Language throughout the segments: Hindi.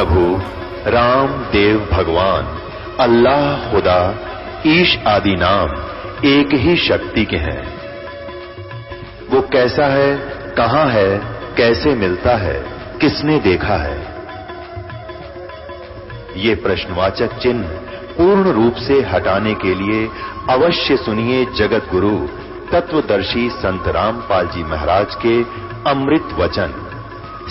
प्रभु राम देव भगवान अल्लाह खुदा ईश आदि नाम एक ही शक्ति के हैं। वो कैसा है, कहां है, कैसे मिलता है, किसने देखा है? ये प्रश्नवाचक चिन्ह पूर्ण रूप से हटाने के लिए अवश्य सुनिए जगत गुरु तत्वदर्शी संत रामपाल जी महाराज के अमृत वचन,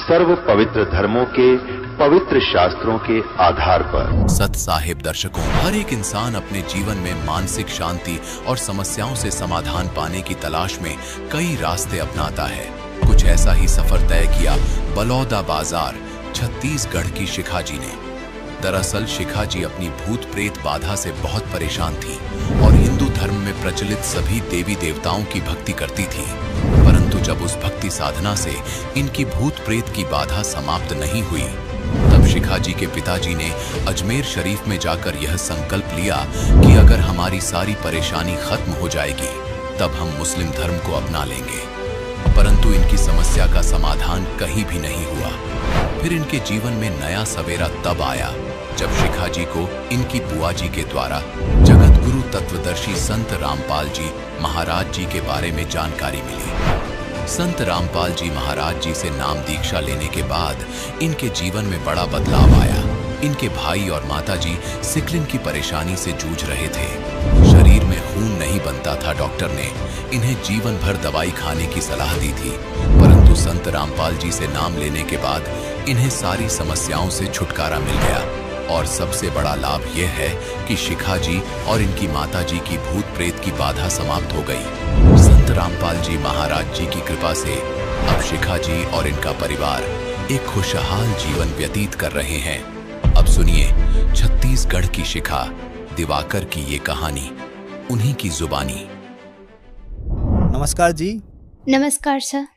सर्व पवित्र धर्मों के पवित्र शास्त्रों के आधार पर। सत साहिब दर्शकों, हर एक इंसान अपने जीवन में मानसिक शांति और समस्याओं से समाधान पाने की तलाश में कई रास्ते अपनाता है। कुछ ऐसा ही सफर तय किया बलौदा बाजार छत्तीसगढ़ की शिखा जी ने। दरअसल शिखा जी अपनी भूत प्रेत बाधा से बहुत परेशान थी और हिंदू धर्म में प्रचलित सभी देवी देवताओं की भक्ति करती थी। परंतु जब उस भक्ति साधना से इनकी भूत प्रेत की बाधा समाप्त नहीं हुई, तब शिखा जी के पिताजी ने अजमेर शरीफ में जाकर यह संकल्प लिया कि अगर हमारी सारी परेशानी खत्म हो जाएगी तब हम मुस्लिम धर्म को अपना लेंगे। परंतु इनकी समस्या का समाधान कहीं भी नहीं हुआ। फिर इनके जीवन में नया सवेरा तब आया जब शिखा जी को इनकी बुआ जी के द्वारा जगत गुरु तत्वदर्शी संत रामपाल जी महाराज जी के बारे में जानकारी मिली। संत रामपाल जी महाराज जी से नाम दीक्षा लेने के बाद इनके जीवन में बड़ा बदलाव आया। इनके भाई और माताजी सिकलिन की परेशानी से जूझ रहे थे। शरीर में खून नहीं बनता था। डॉक्टर ने इन्हें जीवन भर दवाई खाने की सलाह दी थी, परंतु संत रामपाल जी से नाम लेने के बाद इन्हें सारी समस्याओं से छुटकारा मिल गया। और सबसे बड़ा लाभ यह है कि शिखा जी और इनकी माताजी की भूत प्रेत की बाधा समाप्त हो गई। संत रामपाल जी महाराज जी की कृपा से अब शिखा जी और इनका परिवार एक खुशहाल जीवन व्यतीत कर रहे हैं। अब सुनिए छत्तीसगढ़ की शिखा दिवाकर की ये कहानी, उन्हीं की जुबानी। नमस्कार जी। नमस्कार सर।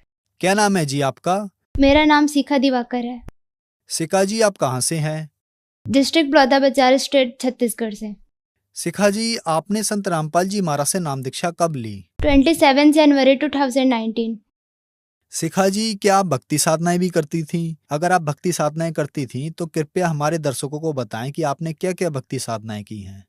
क्या नाम है जी आपका? मेरा नाम शिखा दिवाकर है। शिखा जी, आप कहाँ से हैं? डिस्ट्रिक्ट बलौदाबाजार, स्टेट छत्तीसगढ़ से। शिखा जी, आपने संत रामपाल जी महाराज से नाम दीक्षा कब ली? 27 जनवरी 2019। शिखा जी, क्या आप भक्ति साधनाएं भी करती थीं? अगर आप भक्ति साधनाएं करती थीं तो कृपया हमारे दर्शकों को बताएं कि आपने क्या क्या भक्ति साधनाएं की हैं।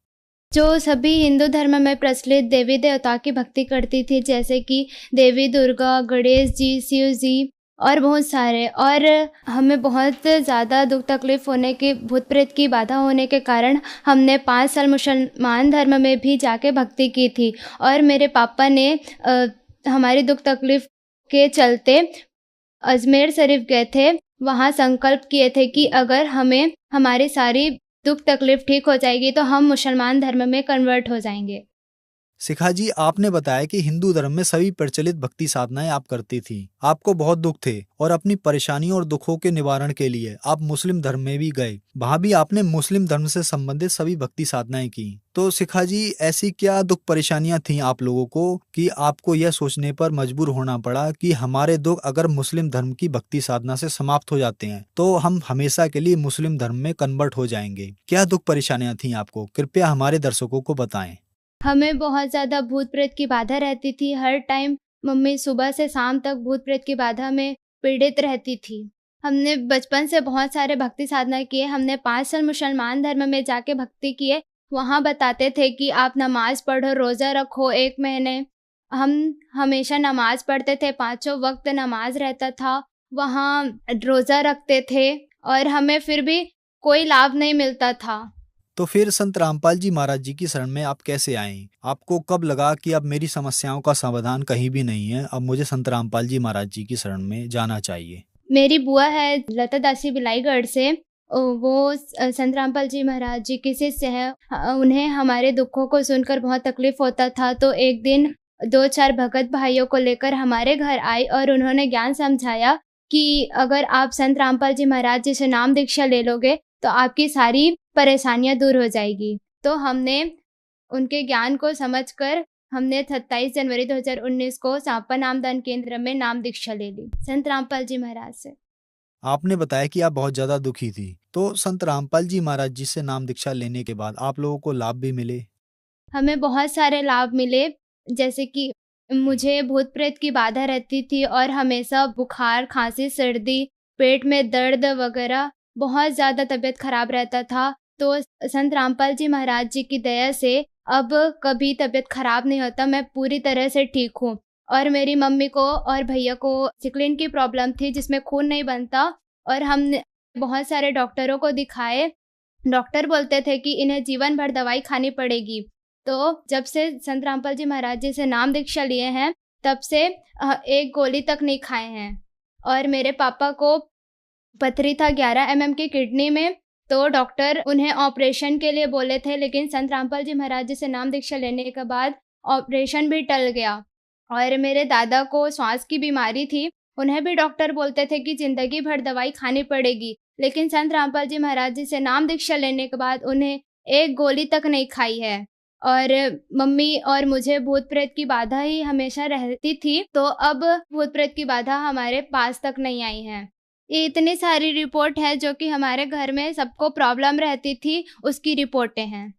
जो सभी हिंदू धर्म में प्रचलित देवी देवता की भक्ति करती थी, जैसे कि देवी दुर्गा, गणेश जी, शिव जी और बहुत सारे। और हमें बहुत ज़्यादा दुख तकलीफ होने की, भूत प्रेत की बाधा होने के कारण हमने 5 साल मुसलमान धर्म में भी जाके भक्ति की थी। और मेरे पापा ने हमारी दुख तकलीफ के चलते अजमेर शरीफ गए थे। वहाँ संकल्प किए थे कि अगर हमें हमारी सारी दुख तकलीफ ठीक हो जाएगी तो हम मुसलमान धर्म में कन्वर्ट हो जाएंगे। शिखा जी, आपने बताया कि हिंदू धर्म में सभी प्रचलित भक्ति साधनाएं आप करती थी। आपको बहुत दुख थे और अपनी परेशानियों और दुखों के निवारण के लिए आप मुस्लिम धर्म में भी गए। वहाँ भी आपने मुस्लिम धर्म से संबंधित सभी भक्ति साधनाएं की। तो शिखा जी, ऐसी क्या दुख परेशानियां थी आप लोगों को कि आपको यह सोचने पर मजबूर होना पड़ा कि हमारे दुख अगर मुस्लिम धर्म की भक्ति साधना से समाप्त हो जाते हैं तो हम हमेशा के लिए मुस्लिम धर्म में कन्वर्ट हो जाएंगे? क्या दुख परेशानियां थी आपको? कृपया हमारे दर्शकों को बताएं। हमें बहुत ज़्यादा भूत प्रेत की बाधा रहती थी। हर टाइम मम्मी सुबह से शाम तक भूत प्रेत की बाधा में पीड़ित रहती थी। हमने बचपन से बहुत सारे भक्ति साधना किए। हमने 5 साल मुसलमान धर्म में जाके भक्ति किए। वहाँ बताते थे कि आप नमाज पढ़ो, रोज़ा रखो 1 महीने। हम हमेशा नमाज पढ़ते थे, 5 वक्त नमाज रहता था। वहाँ रोज़ा रखते थे और हमें फिर भी कोई लाभ नहीं मिलता था। तो फिर संत रामपाल जी महाराज जी की शरण में आप कैसे आए? आपको कब लगा कि अब मेरी समस्याओं का समाधान कहीं भी नहीं है, अब मुझे संत रामपाल जी महाराज जी की शरण में जाना चाहिए? मेरी बुआ है लता दासी बिलाईगढ़ से, वो संत रामपाल जी महाराज जी की शिष्य है। उन्हें हमारे दुखों को सुनकर बहुत तकलीफ होता था, तो एक दिन 2-4 भगत भाइयों को लेकर हमारे घर आई और उन्होंने ज्ञान समझाया कि अगर आप संत रामपाल जी महाराज जी से नाम दीक्षा ले लोगे तो आपकी सारी परेशानियां दूर हो जाएगी। तो हमने उनके ज्ञान को समझकर हमने 27 जनवरी 2019 को सांपा नामदान केंद्र में नाम दीक्षा ले ली संत रामपाल जी महाराज से। आपने बताया कि आप बहुत ज्यादा दुखी थी, तो संत रामपाल जी महाराज जी से नाम दीक्षा लेने के बाद आप लोगों को लाभ भी मिले? हमें बहुत सारे लाभ मिले, जैसे कि मुझे भूत प्रेत की बाधा रहती थी और हमेशा बुखार, खांसी, सर्दी, पेट में दर्द वगैरह बहुत ज़्यादा तबीयत खराब रहता था। तो संत रामपाल जी महाराज जी की दया से अब कभी तबीयत खराब नहीं होता, मैं पूरी तरह से ठीक हूँ। और मेरी मम्मी को और भैया को सिकलिन की प्रॉब्लम थी जिसमें खून नहीं बनता, और हमने बहुत सारे डॉक्टरों को दिखाए। डॉक्टर बोलते थे कि इन्हें जीवन भर दवाई खानी पड़ेगी। तो जब से संत रामपाल जी महाराज जी से नाम दीक्षा लिए हैं, तब से एक गोली तक नहीं खाए हैं। और मेरे पापा को पथरी था 11 mm की किडनी में, तो डॉक्टर उन्हें ऑपरेशन के लिए बोले थे, लेकिन संत रामपाल जी महाराज जी से नाम दीक्षा लेने के बाद ऑपरेशन भी टल गया। और मेरे दादा को श्वास की बीमारी थी, उन्हें भी डॉक्टर बोलते थे कि ज़िंदगी भर दवाई खानी पड़ेगी, लेकिन संत रामपाल जी महाराज जी से नाम दीक्षा लेने के बाद उन्हें एक गोली तक नहीं खाई है। और मम्मी और मुझे भूत प्रेत की बाधा ही हमेशा रहती थी, तो अब भूत प्रेत की बाधा हमारे पास तक नहीं आई है। ये इतनी सारी रिपोर्ट है जो कि हमारे घर में सबको प्रॉब्लम रहती थी, उसकी रिपोर्टें हैं।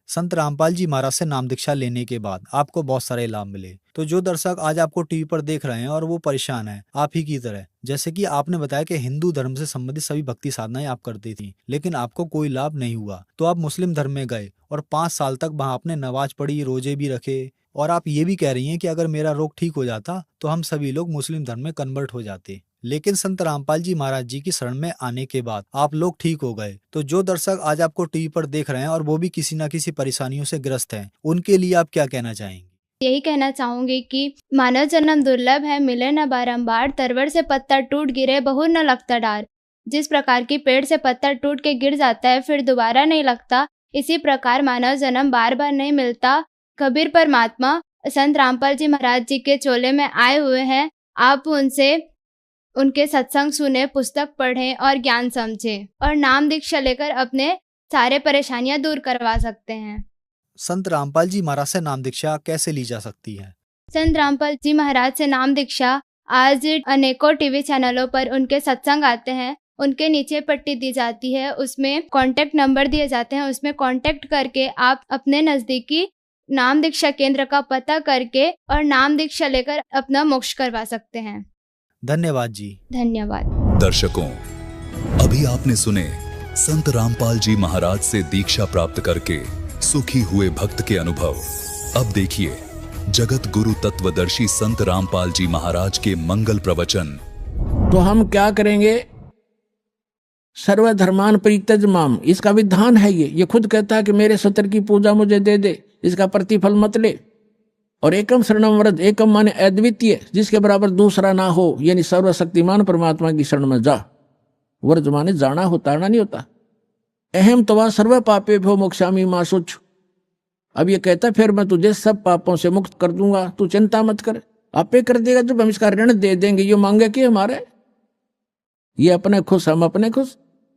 संत रामपाल जी महाराज से नाम दीक्षा लेने के बाद आपको बहुत सारे लाभ मिले। तो जो दर्शक आज आपको टीवी पर देख रहे हैं और वो परेशान हैं आप ही की तरह, जैसे कि आपने बताया कि हिंदू धर्म से संबंधित सभी भक्ति साधनाएं आप करती थी, लेकिन आपको कोई लाभ नहीं हुआ, तो आप मुस्लिम धर्म में गए और 5 साल तक वहां आपने नमाज पढ़ी, रोजे भी रखे, और आप ये भी कह रही हैं कि अगर मेरा रोग ठीक हो जाता तो हम सभी लोग मुस्लिम धर्म में कन्वर्ट हो जाते। लेकिन संत रामपाल जी महाराज जी की शरण में आने के बाद आप लोग ठीक हो गए। तो जो दर्शक आज आपको टीवी पर देख रहे हैं और वो भी किसी न किसी परेशानियों से ग्रस्त हैं, उनके लिए आप क्या कहना चाहेंगे? यही कहना चाहूंगी कि मानव जन्म दुर्लभ है, मिले न बारंबार, तरवर से पत्ता टूट गिरे बहुर न लगता डार। जिस प्रकार की पेड़ से पत्ता टूट के गिर जाता है फिर दोबारा नहीं लगता, इसी प्रकार मानव जन्म बार बार नहीं मिलता। कबीर परमात्मा संत रामपाल जी महाराज जी के चोले में आए हुए हैं, आप उनसे उनके सत्संग सुने, पुस्तक पढ़ें और ज्ञान समझें, और नाम दीक्षा लेकर अपने सारे परेशानियां दूर करवा सकते हैं। संत रामपाल जी महाराज से नाम दीक्षा कैसे ली जा सकती है? संत रामपाल जी महाराज से नाम दीक्षा आज अनेकों टीवी चैनलों पर उनके सत्संग आते हैं, उनके नीचे पट्टी दी जाती है, उसमें कॉन्टेक्ट नंबर दिए जाते हैं, उसमें कॉन्टेक्ट करके आप अपने नजदीकी नाम दीक्षा केंद्र का पता करके और नाम दीक्षा लेकर अपना मोक्ष करवा सकते हैं। धन्यवाद जी। धन्यवाद। दर्शकों, अभी आपने सुने संत रामपाल जी महाराज से दीक्षा प्राप्त करके सुखी हुए भक्त के अनुभव। अब देखिए जगत गुरु तत्वदर्शी संत रामपाल जी महाराज के मंगल प्रवचन। तो हम क्या करेंगे? सर्वधर्मान परित्यज माम, इसका विधान है ये खुद कहता है कि मेरे सत्र की पूजा मुझे दे दे, इसका प्रतिफल मत ले। और एकम शरणम व्रत, एकम माने अद्वितीय, जिसके बराबर दूसरा ना हो, यानी सर्वशक्तिमान परमात्मा की शरण में जा। व्रत माने जाना हो, ताड़ना नहीं होता। अहम तवा सर्व पापे भो मोक्षामी मां सुच। अब ये कहता फिर मैं तुझे सब पापों से मुक्त कर दूंगा, तू चिंता मत कर। आपे कर देगा जब हम इसका ऋण दे देंगे। ये मांगे कि हमारे, ये अपने खुश हम अपने खुश।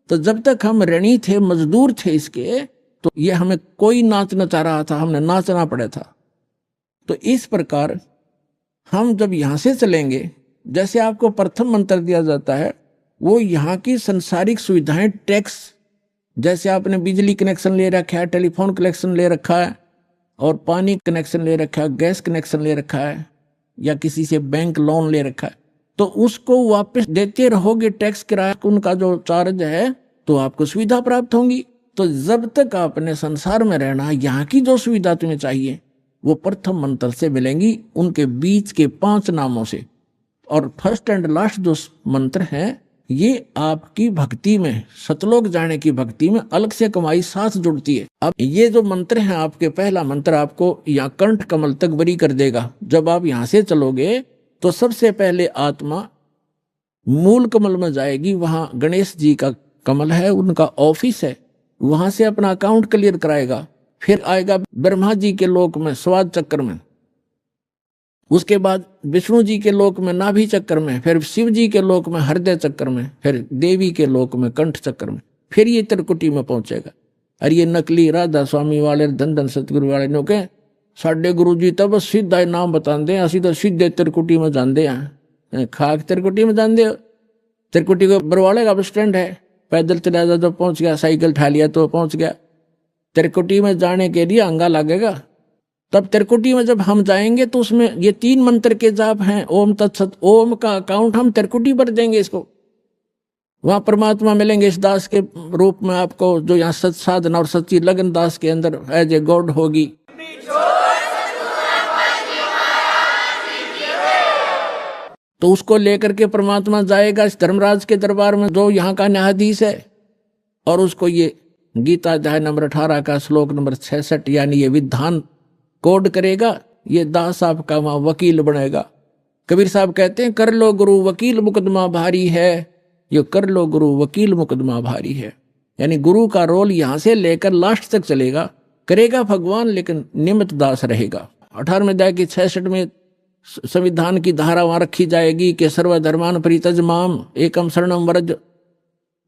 तो जब तक हम ऋणी थे, मजदूर थे इसके, तो ये हमें कोई नाच नचा रहा था, हमने नाचना पड़ा था। तो इस प्रकार हम जब यहां से चलेंगे, जैसे आपको प्रथम मंत्र दिया जाता है, वो यहाँ की संसारिक सुविधाएं, टैक्स, जैसे आपने बिजली कनेक्शन ले रखा है, टेलीफोन कनेक्शन ले रखा है, और पानी कनेक्शन ले रखा है, गैस कनेक्शन ले रखा है, या किसी से बैंक लोन ले रखा है, तो उसको वापस देते रहोगे टैक्स, किराया, उनका जो चार्ज है, तो आपको सुविधा प्राप्त होंगी। तो जब तक आपने संसार में रहना, यहाँ की जो सुविधा तुम्हें चाहिए वो प्रथम मंत्र से मिलेंगी, उनके बीच के 5 नामों से। और फर्स्ट एंड लास्ट जो मंत्र है, ये आपकी भक्ति में, सतलोक जाने की भक्ति में अलग से कमाई साथ जुड़ती है। अब ये जो मंत्र है आपके, पहला मंत्र आपको यहाँ कंठ कमल तक बरी कर देगा। जब आप यहाँ से चलोगे तो सबसे पहले आत्मा मूल कमल में जाएगी, वहां गणेश जी का कमल है, उनका ऑफिस है, वहां से अपना अकाउंट क्लियर कराएगा। फिर आएगा ब्रह्मा जी के लोक में स्वाद चक्र में, उसके बाद विष्णु जी के लोक में नाभि चक्र में, फिर शिव जी के लोक में हृदय चक्र में, फिर देवी के लोक में कंठ चक्र में, फिर ये त्रिकुटी में पहुंचेगा। और ये नकली राधा स्वामी वाले, धन धन सतगुरु वाले नो के साडे गुरु जी तब सीधा नाम बताते हैं, असी तो सीधे त्रिकुटी में जाते हैं। खाक त्रिकुटी में जाते हो? त्रिकुटी को बरवाले का बस स्टैंड है, पैदल चला जा तो पहुंच गया, साइकिल उठा लिया तो पहुंच गया। त्रिकुटी में जाने के लिए अंगा लगेगा। तब त्रिकुटी में जब हम जाएंगे तो उसमें ये 3 मंत्र के जाप हैं, ओम तत्सत। ओम का अकाउंट हम त्रिकुटी पर देंगे इसको। वहां परमात्मा मिलेंगे इस दास के रूप में आपको, जो यहाँ सच साधना और सच्ची लगन दास के अंदर एज ए गॉड होगी। तो उसको लेकर के परमात्मा जाएगा इस धर्मराज के दरबार में, जो यहाँ का न्यायाधीश है, और उसको ये गीता अध्याय नंबर 18 का श्लोक नंबर 66 यानी ये विधान कोड करेगा। ये दास आपका वहां वकील बनेगा। कबीर साहब कहते हैं, कर लो गुरु वकील मुकदमा भारी है, ये कर लो गुरु वकील मुकदमा भारी है। यानी गुरु का रोल यहां से लेकर लास्ट तक चलेगा, करेगा भगवान लेकिन निमित्त दास रहेगा। 18वें अध्याय की 66 में संविधान की धारा वहां रखी जाएगी कि सर्वधर्मान परित्यज माम एकम शरणम व्रज,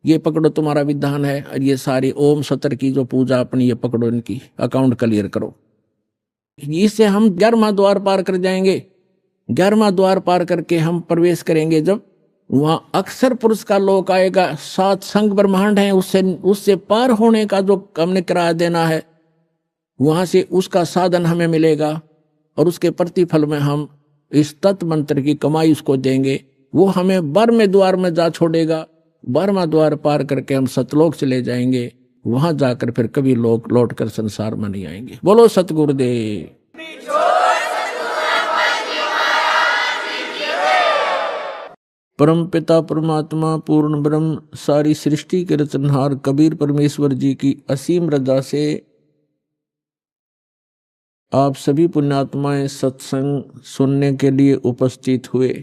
ये पकड़ो तुम्हारा विधान है। और ये सारी ओम सतर की जो पूजा अपनी ये पकड़ो, इनकी अकाउंट क्लियर करो। इससे हम 11वां द्वार पार कर जाएंगे। 11वां द्वार पार करके हम प्रवेश करेंगे जब वहां अक्षर पुरुष का लोक आएगा। 7 संग ब्रह्मांड है, उससे पार होने का जो हमने किराया देना है, वहां से उसका साधन हमें मिलेगा और उसके प्रतिफल में हम इस तत्व मंत्र की कमाई उसको देंगे। वो हमें 12वें द्वार में जा छोड़ेगा। 12वां द्वार पार करके हम सतलोक चले जाएंगे। वहां जाकर फिर कभी लोग लौट कर संसार में नहीं आएंगे। बोलो सतगुरुदेव। परम पिता परमात्मा पूर्ण ब्रह्म सारी सृष्टि के रचनहार कबीर परमेश्वर जी की असीम रजा से आप सभी पुण्यात्माएं सत्संग सुनने के लिए उपस्थित हुए।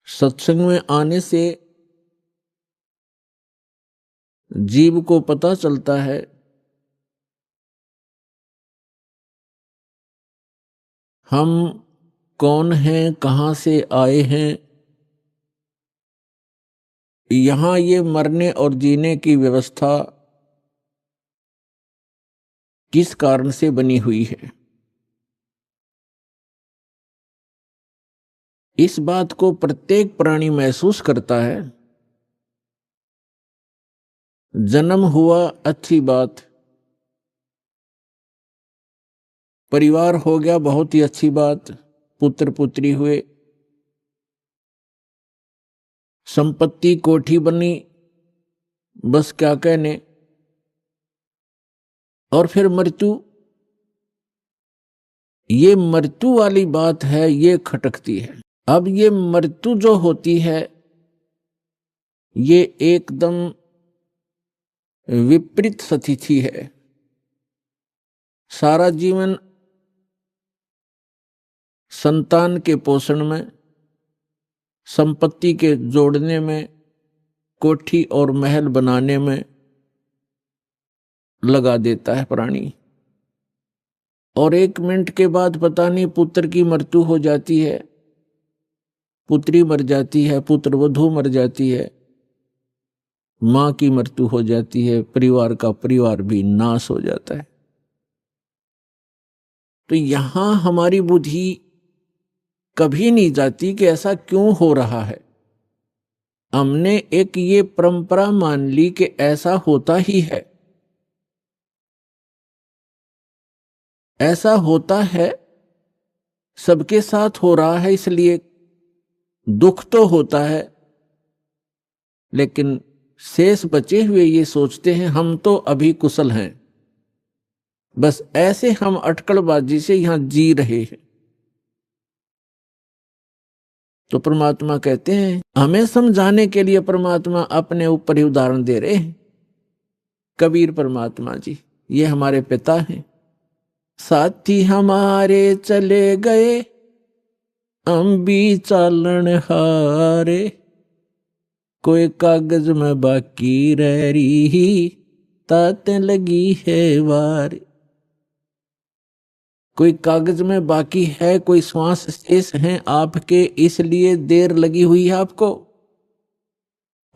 सत्संग में आने से जीव को पता चलता है हम कौन हैं, कहां से आए हैं। यहां ये मरने और जीने की व्यवस्था किस कारण से बनी हुई है। इस बात को प्रत्येक प्राणी महसूस करता है। जन्म हुआ अच्छी बात, परिवार हो गया बहुत ही अच्छी बात, पुत्र पुत्री हुए, संपत्ति कोठी बनी, बस क्या कहने। और फिर मृत्यु, ये मृत्यु वाली बात है, ये खटकती है। अब ये मृत्यु जो होती है ये एकदम विपरीत स्थिति है। सारा जीवन संतान के पोषण में, संपत्ति के जोड़ने में, कोठी और महल बनाने में लगा देता है प्राणी। और 1 मिनट के बाद पता नहीं पुत्र की मृत्यु हो जाती है, पुत्री मर जाती है, पुत्र वधू मर जाती है, मां की मृत्यु हो जाती है, परिवार का परिवार भी नाश हो जाता है। तो यहां हमारी बुद्धि कभी नहीं जाती कि ऐसा क्यों हो रहा है। हमने एक ये परंपरा मान ली कि ऐसा होता ही है, ऐसा होता है, सबके साथ हो रहा है, इसलिए दुख तो होता है। लेकिन शेष बचे हुए ये सोचते हैं हम तो अभी कुशल हैं, बस ऐसे हम अटकलबाजी से यहां जी रहे हैं। तो परमात्मा कहते हैं, हमें समझाने के लिए परमात्मा अपने ऊपर ही उदाहरण दे रहे हैं। कबीर परमात्मा जी ये हमारे पिता हैं। साथी हमारे चले गए, हम भी चालन हारे, कोई कागज में बाकी रह रही, ताते लगी है वार। कोई कागज में बाकी है, कोई श्वास शेष हैं आपके, इसलिए देर लगी हुई है आपको।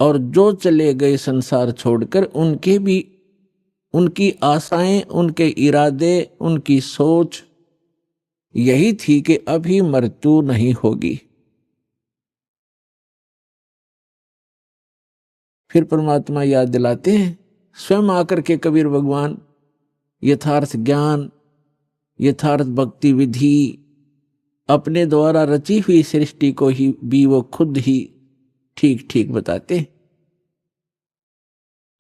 और जो चले गए संसार छोड़कर, उनके भी, उनकी आशाएं, उनके इरादे, उनकी सोच यही थी कि अभी मृत्यु नहीं होगी। फिर परमात्मा याद दिलाते हैं, स्वयं आकर के कबीर भगवान यथार्थ ज्ञान, यथार्थ भक्ति विधि अपने द्वारा रची हुई सृष्टि को ही भी वो खुद ही ठीक ठीक बताते हैं।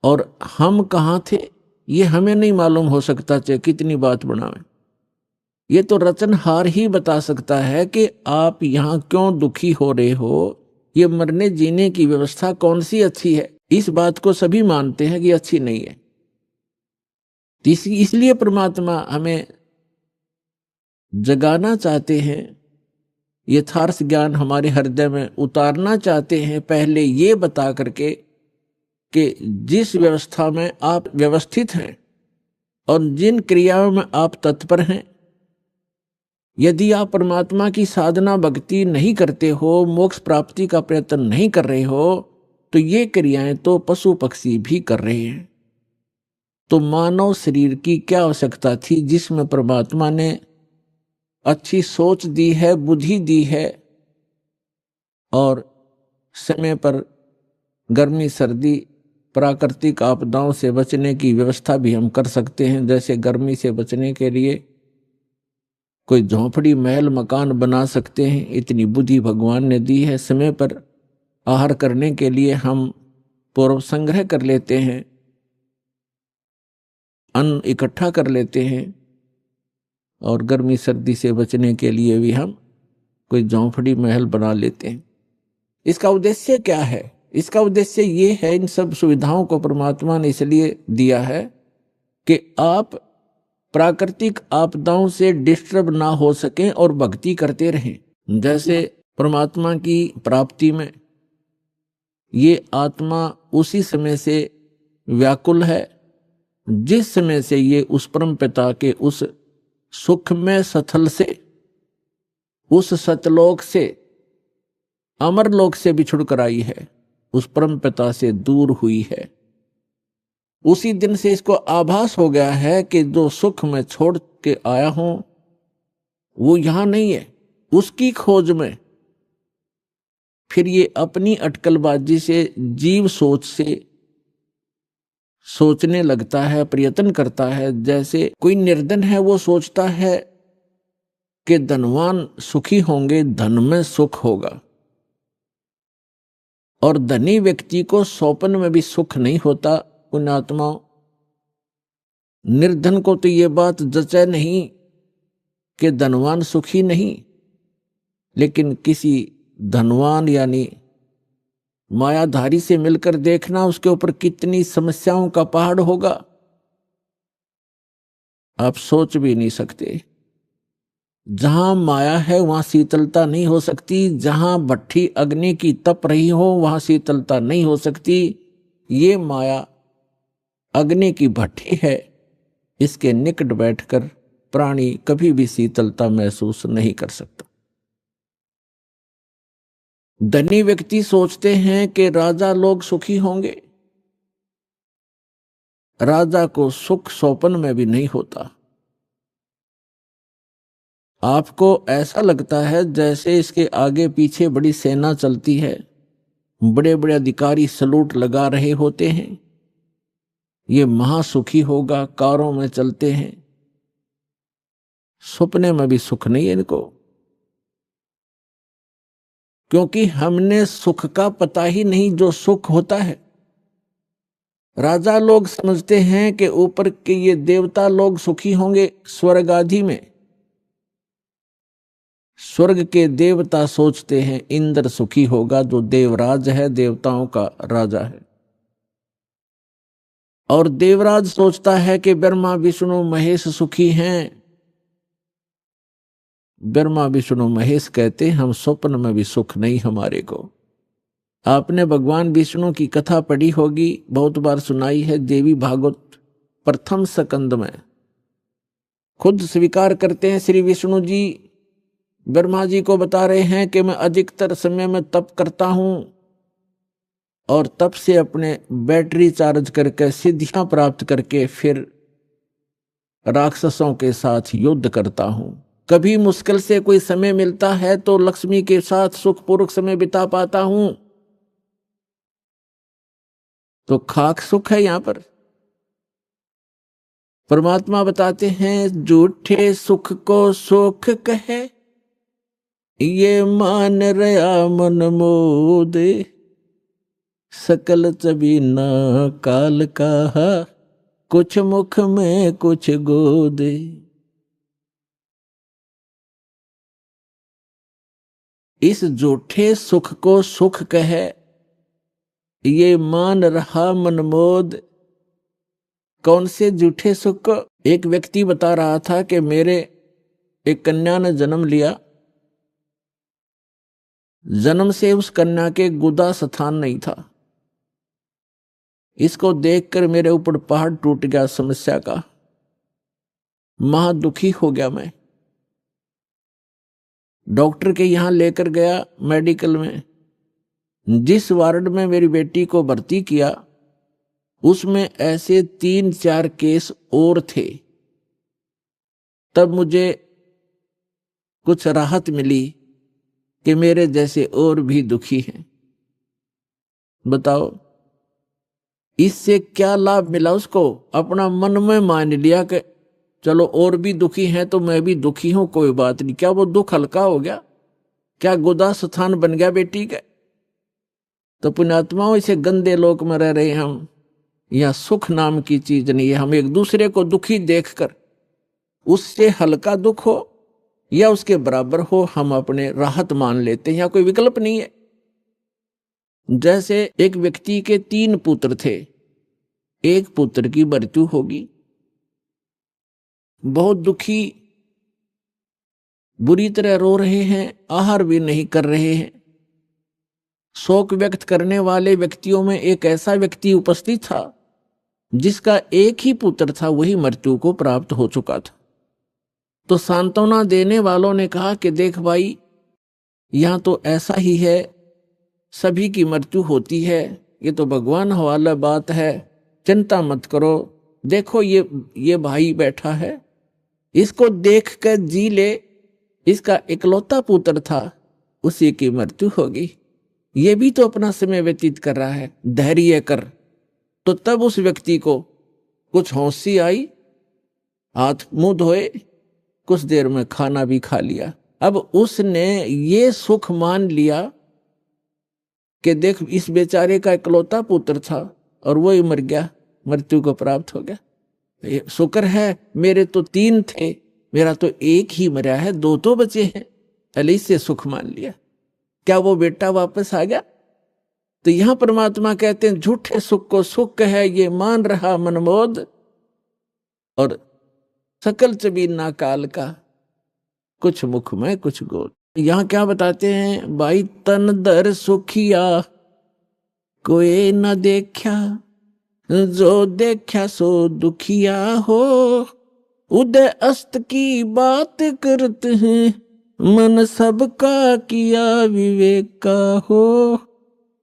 और हम कहाँ थे ये हमें नहीं मालूम हो सकता, चाहे कितनी बात बनावे। ये तो रचनहार ही बता सकता है कि आप यहाँ क्यों दुखी हो रहे हो, ये मरने जीने की व्यवस्था कौन सी अच्छी है। इस बात को सभी मानते हैं कि अच्छी नहीं है। इसलिए परमात्मा हमें जगाना चाहते हैं, यथार्थ ज्ञान हमारे हृदय में उतारना चाहते हैं, पहले ये बता करके कि जिस व्यवस्था में आप व्यवस्थित हैं और जिन क्रियाओं में आप तत्पर हैं, यदि आप परमात्मा की साधना भक्ति नहीं करते हो, मोक्ष प्राप्ति का प्रयत्न नहीं कर रहे हो, तो ये क्रियाएं तो पशु पक्षी भी कर रहे हैं। तो मानव शरीर की क्या आवश्यकता थी, जिसमें परमात्मा ने अच्छी सोच दी है, बुद्धि दी है, और समय पर गर्मी सर्दी प्राकृतिक आपदाओं से बचने की व्यवस्था भी हम कर सकते हैं। जैसे गर्मी से बचने के लिए कोई झोंपड़ी महल मकान बना सकते हैं, इतनी बुद्धि भगवान ने दी है। समय पर आहार करने के लिए हम पूर्व संग्रह कर लेते हैं, अन्न इकट्ठा कर लेते हैं, और गर्मी सर्दी से बचने के लिए भी हम कोई झोंपड़ी महल बना लेते हैं। इसका उद्देश्य क्या है? इसका उद्देश्य ये है, इन सब सुविधाओं को परमात्मा ने इसलिए दिया है कि आप प्राकृतिक आपदाओं से डिस्टर्ब ना हो सकें और भक्ति करते रहें। जैसे परमात्मा की प्राप्ति में ये आत्मा उसी समय से व्याकुल है जिस समय से ये उस परम पिता के उस सुखमय सथल से, उस सतलोक से, अमरलोक से बिछुड़ कर आई है, उस परम पिता से दूर हुई है। उसी दिन से इसको आभास हो गया है कि जो सुख मैं छोड़ के आया हूं वो यहां नहीं है। उसकी खोज में फिर ये अपनी अटकलबाजी से, जीव सोच से सोचने लगता है, प्रयत्न करता है। जैसे कोई निर्धन है, वो सोचता है कि धनवान सुखी होंगे, धन में सुख होगा, और धनी व्यक्ति को स्वप्न में भी सुख नहीं होता। पुण्यात्माओं, निर्धन को तो ये बात जचे नहीं कि धनवान सुखी नहीं, लेकिन किसी धनवान यानी मायाधारी से मिलकर देखना, उसके ऊपर कितनी समस्याओं का पहाड़ होगा, आप सोच भी नहीं सकते। जहां माया है वहां शीतलता नहीं हो सकती, जहां भट्ठी अग्नि की तप रही हो वहां शीतलता नहीं हो सकती। ये माया अग्नि की भट्ठी है, इसके निकट बैठकर प्राणी कभी भी शीतलता महसूस नहीं कर सकता। धनी व्यक्ति सोचते हैं कि राजा लोग सुखी होंगे, राजा को सुख स्वप्न में भी नहीं होता। आपको ऐसा लगता है जैसे इसके आगे पीछे बड़ी सेना चलती है, बड़े बड़े अधिकारी सलूट लगा रहे होते हैं, ये महासुखी होगा, कारों में चलते हैं। सपने में भी सुख नहीं है इनको, क्योंकि हमने सुख का पता ही नहीं जो सुख होता है। राजा लोग समझते हैं कि ऊपर के ये देवता लोग सुखी होंगे स्वर्ग आदि में। स्वर्ग के देवता सोचते हैं इंद्र सुखी होगा, जो देवराज है, देवताओं का राजा है। और देवराज सोचता है कि ब्रह्मा विष्णु महेश सुखी हैं। ब्रह्मा विष्णु महेश कहते हैं हम स्वप्न में भी सुख नहीं हमारे को। आपने भगवान विष्णु की कथा पढ़ी होगी, बहुत बार सुनाई है, देवी भागवत प्रथम स्कंद में। खुद स्वीकार करते हैं श्री विष्णु जी, ब्रह्मा जी को बता रहे हैं कि मैं अधिकतर समय में तप करता हूं और तप से अपने बैटरी चार्ज करके सिद्धियां प्राप्त करके फिर राक्षसों के साथ युद्ध करता हूं। कभी मुश्किल से कोई समय मिलता है तो लक्ष्मी के साथ सुखपूर्वक समय बिता पाता हूं। तो खाक सुख है यहां पर। परमात्मा बताते हैं झूठे सुख को सुख कहे, ये मान रहा मन मोद, सकल चबीना काल का, कुछ मुख में कुछ गोद। इस झूठे सुख को सुख कहे, ये मान रहा मनमोद। कौन से झूठे सुख को? एक व्यक्ति बता रहा था कि मेरे एक कन्या ने जन्म लिया, जन्म से उस कन्या के गुदा स्थान नहीं था। इसको देखकर मेरे ऊपर पहाड़ टूट गया समस्या का, महा दुखी हो गया मैं। डॉक्टर के यहां लेकर गया मेडिकल में। जिस वार्ड में मेरी बेटी को भर्ती किया उसमें ऐसे 3-4 केस और थे। तब मुझे कुछ राहत मिली कि मेरे जैसे और भी दुखी हैं। बताओ इससे क्या लाभ मिला उसको? अपना मन में मान लिया कि चलो और भी दुखी हैं तो मैं भी दुखी हूं, कोई बात नहीं। क्या वो दुख हल्का हो गया? क्या गुदा स्थान बन गया बेटी का? तो पुण्यात्माओं, इसे गंदे लोक में रह रहे हम। यह सुख नाम की चीज नहीं है। हम एक दूसरे को दुखी देखकर उससे हल्का दुख हो या उसके बराबर हो, हम अपने राहत मान लेते हैं। यहाँ कोई विकल्प नहीं है। जैसे एक व्यक्ति के 3 पुत्र थे, एक पुत्र की मृत्यु होगी, बहुत दुखी, बुरी तरह रो रहे हैं, आहार भी नहीं कर रहे हैं। शोक व्यक्त करने वाले व्यक्तियों में एक ऐसा व्यक्ति उपस्थित था जिसका एक ही पुत्र था, वही मृत्यु को प्राप्त हो चुका था। तो सांत्वना देने वालों ने कहा कि देख भाई, यहां तो ऐसा ही है, सभी की मृत्यु होती है, ये तो भगवान हवाला बात है, चिंता मत करो। देखो ये भाई बैठा है, इसको देख कर जी ले। इसका इकलौता पुत्र था, उसी की मृत्यु होगी, ये भी तो अपना समय व्यतीत कर रहा है, धैर्य कर। तो तब उस व्यक्ति को कुछ होशी आई, हाथ मुंह धोए, कुछ देर में खाना भी खा लिया। अब उसने ये सुख मान लिया कि देख इस बेचारे का इकलौता पुत्र था और वो ही मर गया, मृत्यु को प्राप्त हो गया। शुक्र है मेरे तो 3 थे, मेरा तो एक ही मरा है, 2 तो बचे हैं। पहले इससे सुख मान लिया। क्या वो बेटा वापस आ गया? तो यहां परमात्मा कहते हैं झूठे सुख को सुख है, ये मान रहा मनमोद, और सकल चबीना काल का, कुछ मुख में कुछ गोद। यहां क्या बताते हैं? भाई तन दर सुखिया कोई न देखा, जो देखा सो दुखिया हो। उदय अस्त की बात करते हैं, मन सबका किया विवेक का हो,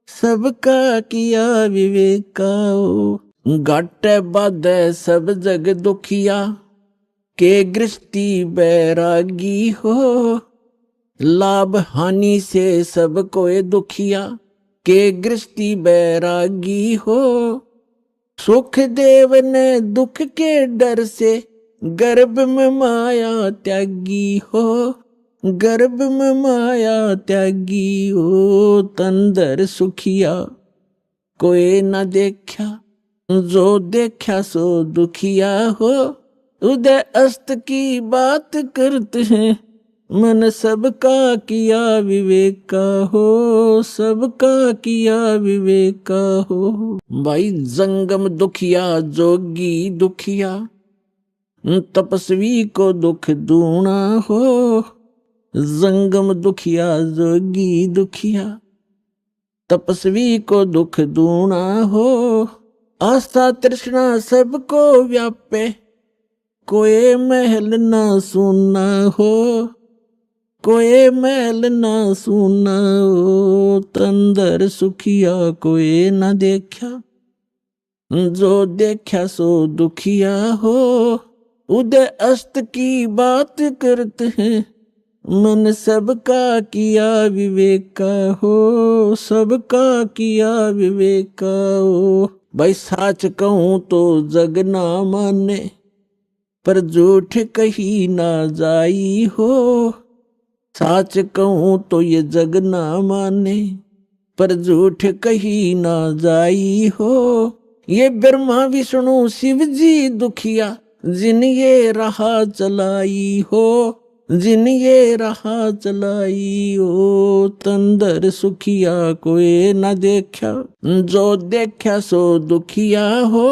सबका किया विवेक का हो। घाटे बाधे सब जग दुखिया, के गृहस्थी बैरागी हो। लाभ हानि से सब कोई दुखिया, के गृहस्थी बैरागी हो। सुख देव ने दुख के डर से, गर्भ में माया त्यागी हो, गर्भ में माया त्यागी हो। तंदर सुखिया कोई न देखा, जो देखा सो दुखिया हो। उदय अस्त की बात करते हैं, मन सबका किया विवेक का हो, सबका किया विवेक का हो। भाई जंगम दुखिया जोगी दुखिया, तपस्वी को दुख दूना हो। जंगम दुखिया जोगी दुखिया, तपस्वी को दुख दूना हो। आस्था तृष्णा सबको व्यापे, कोई महल ना सुना हो, कोई महल ना सुना हो। तंदर सुखिया कोई ना देखा, जो देखा सो दुखिया हो। उदय अस्त की बात करते हैं, मन सबका किया विवेक का हो, सबका किया विवेक का हो। भाई साच कहूं तो जग ना माने, पर झूठ कही ना जाई हो। साच कहूं तो ये जग ना माने, पर झूठ कही ना जाई हो। ये ब्रह्मा विष्णु शिव जी दुखिया, जिन ये राह चलाई हो, जिन ये राह चलाई हो। तंदर सुखिया कोई न देखा, जो देखा सो दुखिया हो।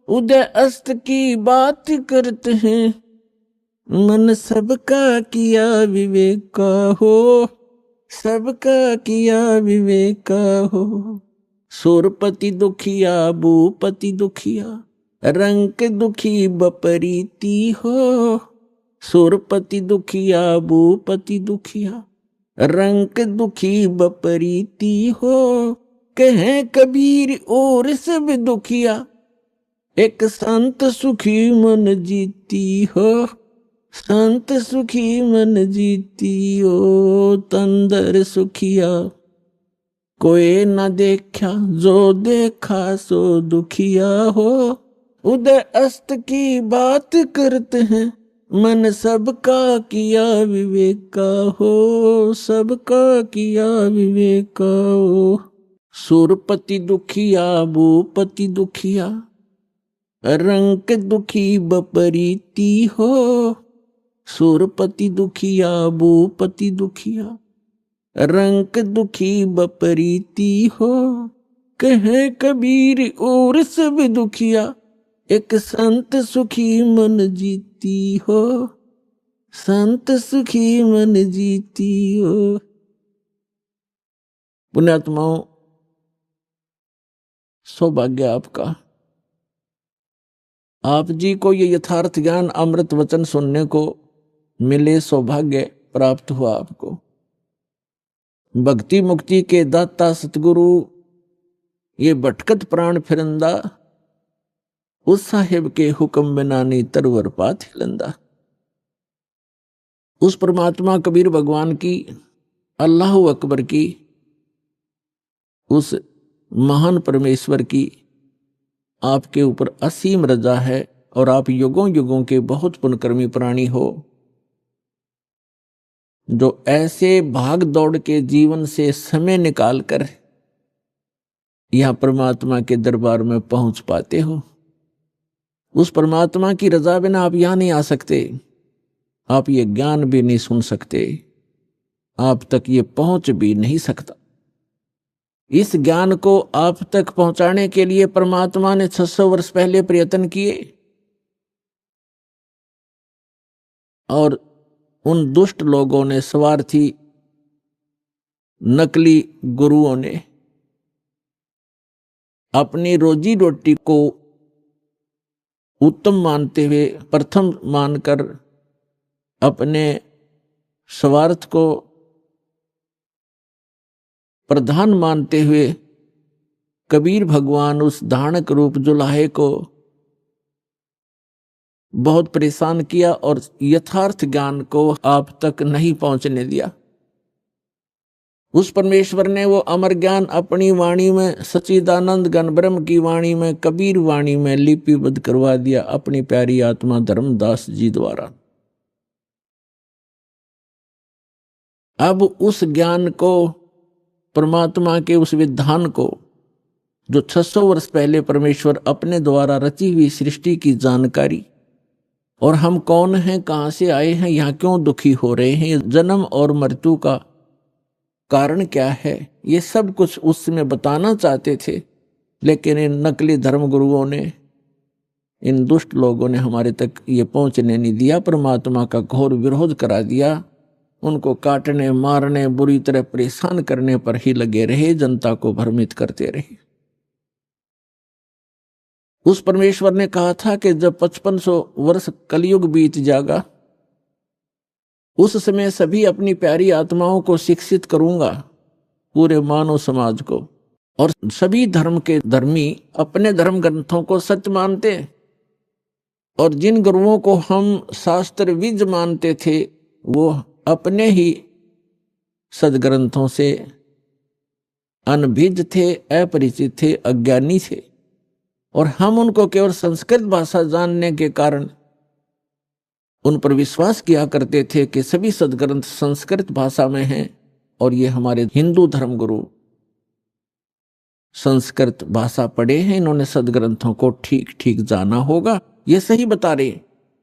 उदय अस्त की बात करते हैं, मन सबका किया विवेका हो, सबका किया विवेका हो। सुरपति दुखिया भूपति दुखिया, रंक दुखी बपरीती हो। सुरपति दुखिया भूपति दुखिया, रंक दुखी बपरीती हो। कहें कबीर और सब दुखिया, एक संत सुखी मन जीती हो, संत सुखी मन जीती हो। तंदर सुखिया कोई न देखा, जो देखा सो दुखिया हो। उदय अस्त की बात करते हैं, मन सबका किया विवेका हो, सबका किया विवेका हो। सुरपति दुखिया भूपति दुखिया, रंक दुखी बपरीती हो। सुरपति दुखिया भूपति दुखिया, रंक दुखी बपरीती हो। कहे कबीर और सब दुखिया, एक संत सुखी मन जीती हो, संत सुखी मन जीती हो। पुण्यात्माओं, सौभाग्य आपका, आप जी को ये यथार्थ ज्ञान अमृत वचन सुनने को मिले, सौभाग्य प्राप्त हुआ आपको। भक्ति मुक्ति के दाता सतगुरु ये भटकत प्राण फिरंदा, उस साहिब के हुक्म बिना नी तरवर पात हिलंदा। उस परमात्मा कबीर भगवान की, अल्लाह अकबर की, उस महान परमेश्वर की आपके ऊपर असीम रजा है और आप युगों युगों के बहुत पुण्यकर्मी प्राणी हो, जो ऐसे भाग दौड़ के जीवन से समय निकालकर यहां परमात्मा के दरबार में पहुंच पाते हो। उस परमात्मा की रजा बिना आप यहां नहीं आ सकते, आप ये ज्ञान भी नहीं सुन सकते, आप तक ये पहुंच भी नहीं सकता। इस ज्ञान को आप तक पहुंचाने के लिए परमात्मा ने 600 वर्ष पहले प्रयत्न किए, और उन दुष्ट लोगों ने, स्वार्थी नकली गुरुओं ने अपनी रोजी रोटी को उत्तम मानते हुए, प्रथम मानकर अपने स्वार्थ को प्रधान मानते हुए कबीर भगवान उस धानक रूप जुलाहे को बहुत परेशान किया और यथार्थ ज्ञान को आप तक नहीं पहुंचने दिया। उस परमेश्वर ने वो अमर ज्ञान अपनी वाणी में, सच्चिदानंद घन ब्रह्म की वाणी में, कबीर वाणी में लिपिबद्ध करवा दिया अपनी प्यारी आत्मा धर्मदास जी द्वारा। अब उस ज्ञान को, परमात्मा के उस विधान को, जो 600 वर्ष पहले परमेश्वर अपने द्वारा रची हुई सृष्टि की जानकारी, और हम कौन हैं, कहां से आए हैं, यहां क्यों दुखी हो रहे हैं, जन्म और मृत्यु का कारण क्या है, ये सब कुछ उस समय बताना चाहते थे, लेकिन इन नकली धर्म गुरुओं ने, इन दुष्ट लोगों ने हमारे तक ये पहुंचने नहीं दिया। परमात्मा का घोर विरोध करा दिया, उनको काटने, मारने, बुरी तरह परेशान करने पर ही लगे रहे, जनता को भ्रमित करते रहे। उस परमेश्वर ने कहा था कि जब 5500 वर्ष कलयुग बीत जाएगा, उस समय सभी अपनी प्यारी आत्माओं को शिक्षित करूंगा, पूरे मानव समाज को, और सभी धर्म के धर्मी अपने धर्म ग्रंथों को सच मानते, और जिन गुरुओं को हम शास्त्र विज मानते थे वो अपने ही सदग्रंथों से अनभिज थे, अपरिचित थे, अज्ञानी थे, और हम उनको केवल संस्कृत भाषा जानने के कारण उन पर विश्वास किया करते थे कि सभी सदग्रंथ संस्कृत भाषा में हैं और ये हमारे हिंदू धर्मगुरु संस्कृत भाषा पढ़े हैं, इन्होंने सदग्रंथों को ठीक ठीक जाना होगा, ये सही बता रहे।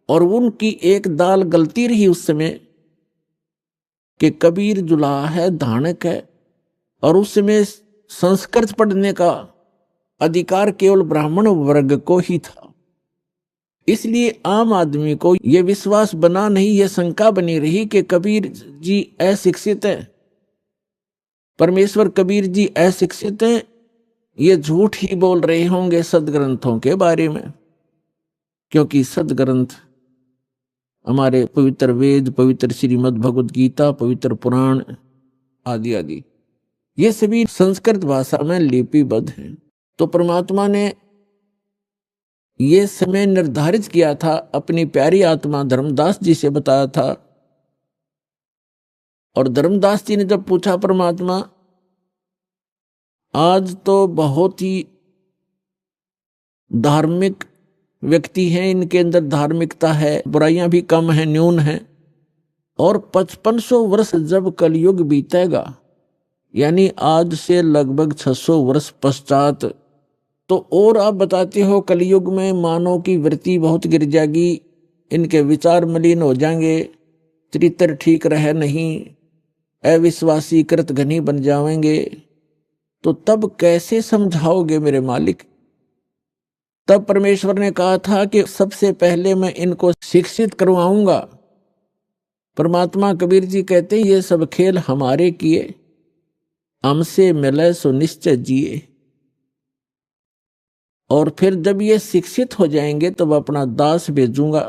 और उनकी एक दाल गलती रही उस समय कि कबीर जुलाहा है, धानक है, और उस समय संस्कृत पढ़ने का अधिकार केवल ब्राह्मण वर्ग को ही था। इसलिए आम आदमी को यह विश्वास बना नहीं, यह शंका बनी रही कि कबीर जी अशिक्षित हैं, परमेश्वर कबीर जी अशिक्षित हैं, ये झूठ ही बोल रहे होंगे सदग्रंथों के बारे में, क्योंकि सदग्रंथ हमारे पवित्र वेद, पवित्र श्रीमद् भगवद गीता, पवित्र पुराण आदि आदि ये सभी संस्कृत भाषा में लिपिबद्ध हैं। तो परमात्मा ने ये समय निर्धारित किया था, अपनी प्यारी आत्मा धर्मदास जी से बताया था। और धर्मदास जी ने जब पूछा, परमात्मा आज तो बहुत ही धार्मिक व्यक्ति हैं, इनके अंदर धार्मिकता है, बुराइयां भी कम हैं, न्यून हैं, और 5500 वर्ष जब कलयुग बीतेगा, यानी आज से लगभग 600 वर्ष पश्चात, तो और आप बताते हो कलयुग में मानव की वृत्ति बहुत गिर जाएगी, इनके विचार मलिन हो जाएंगे, चरित्र ठीक रहे नहीं, अविश्वासी कृत घनी बन जाएंगे, तो तब कैसे समझाओगे मेरे मालिक? तब परमेश्वर ने कहा था कि सबसे पहले मैं इनको शिक्षित करवाऊंगा। परमात्मा कबीर जी कहते हैं, ये सब खेल हमारे किए, हमसे मिले सो निश्चय जिए। और फिर जब ये शिक्षित हो जाएंगे तब अपना दास भेजूंगा।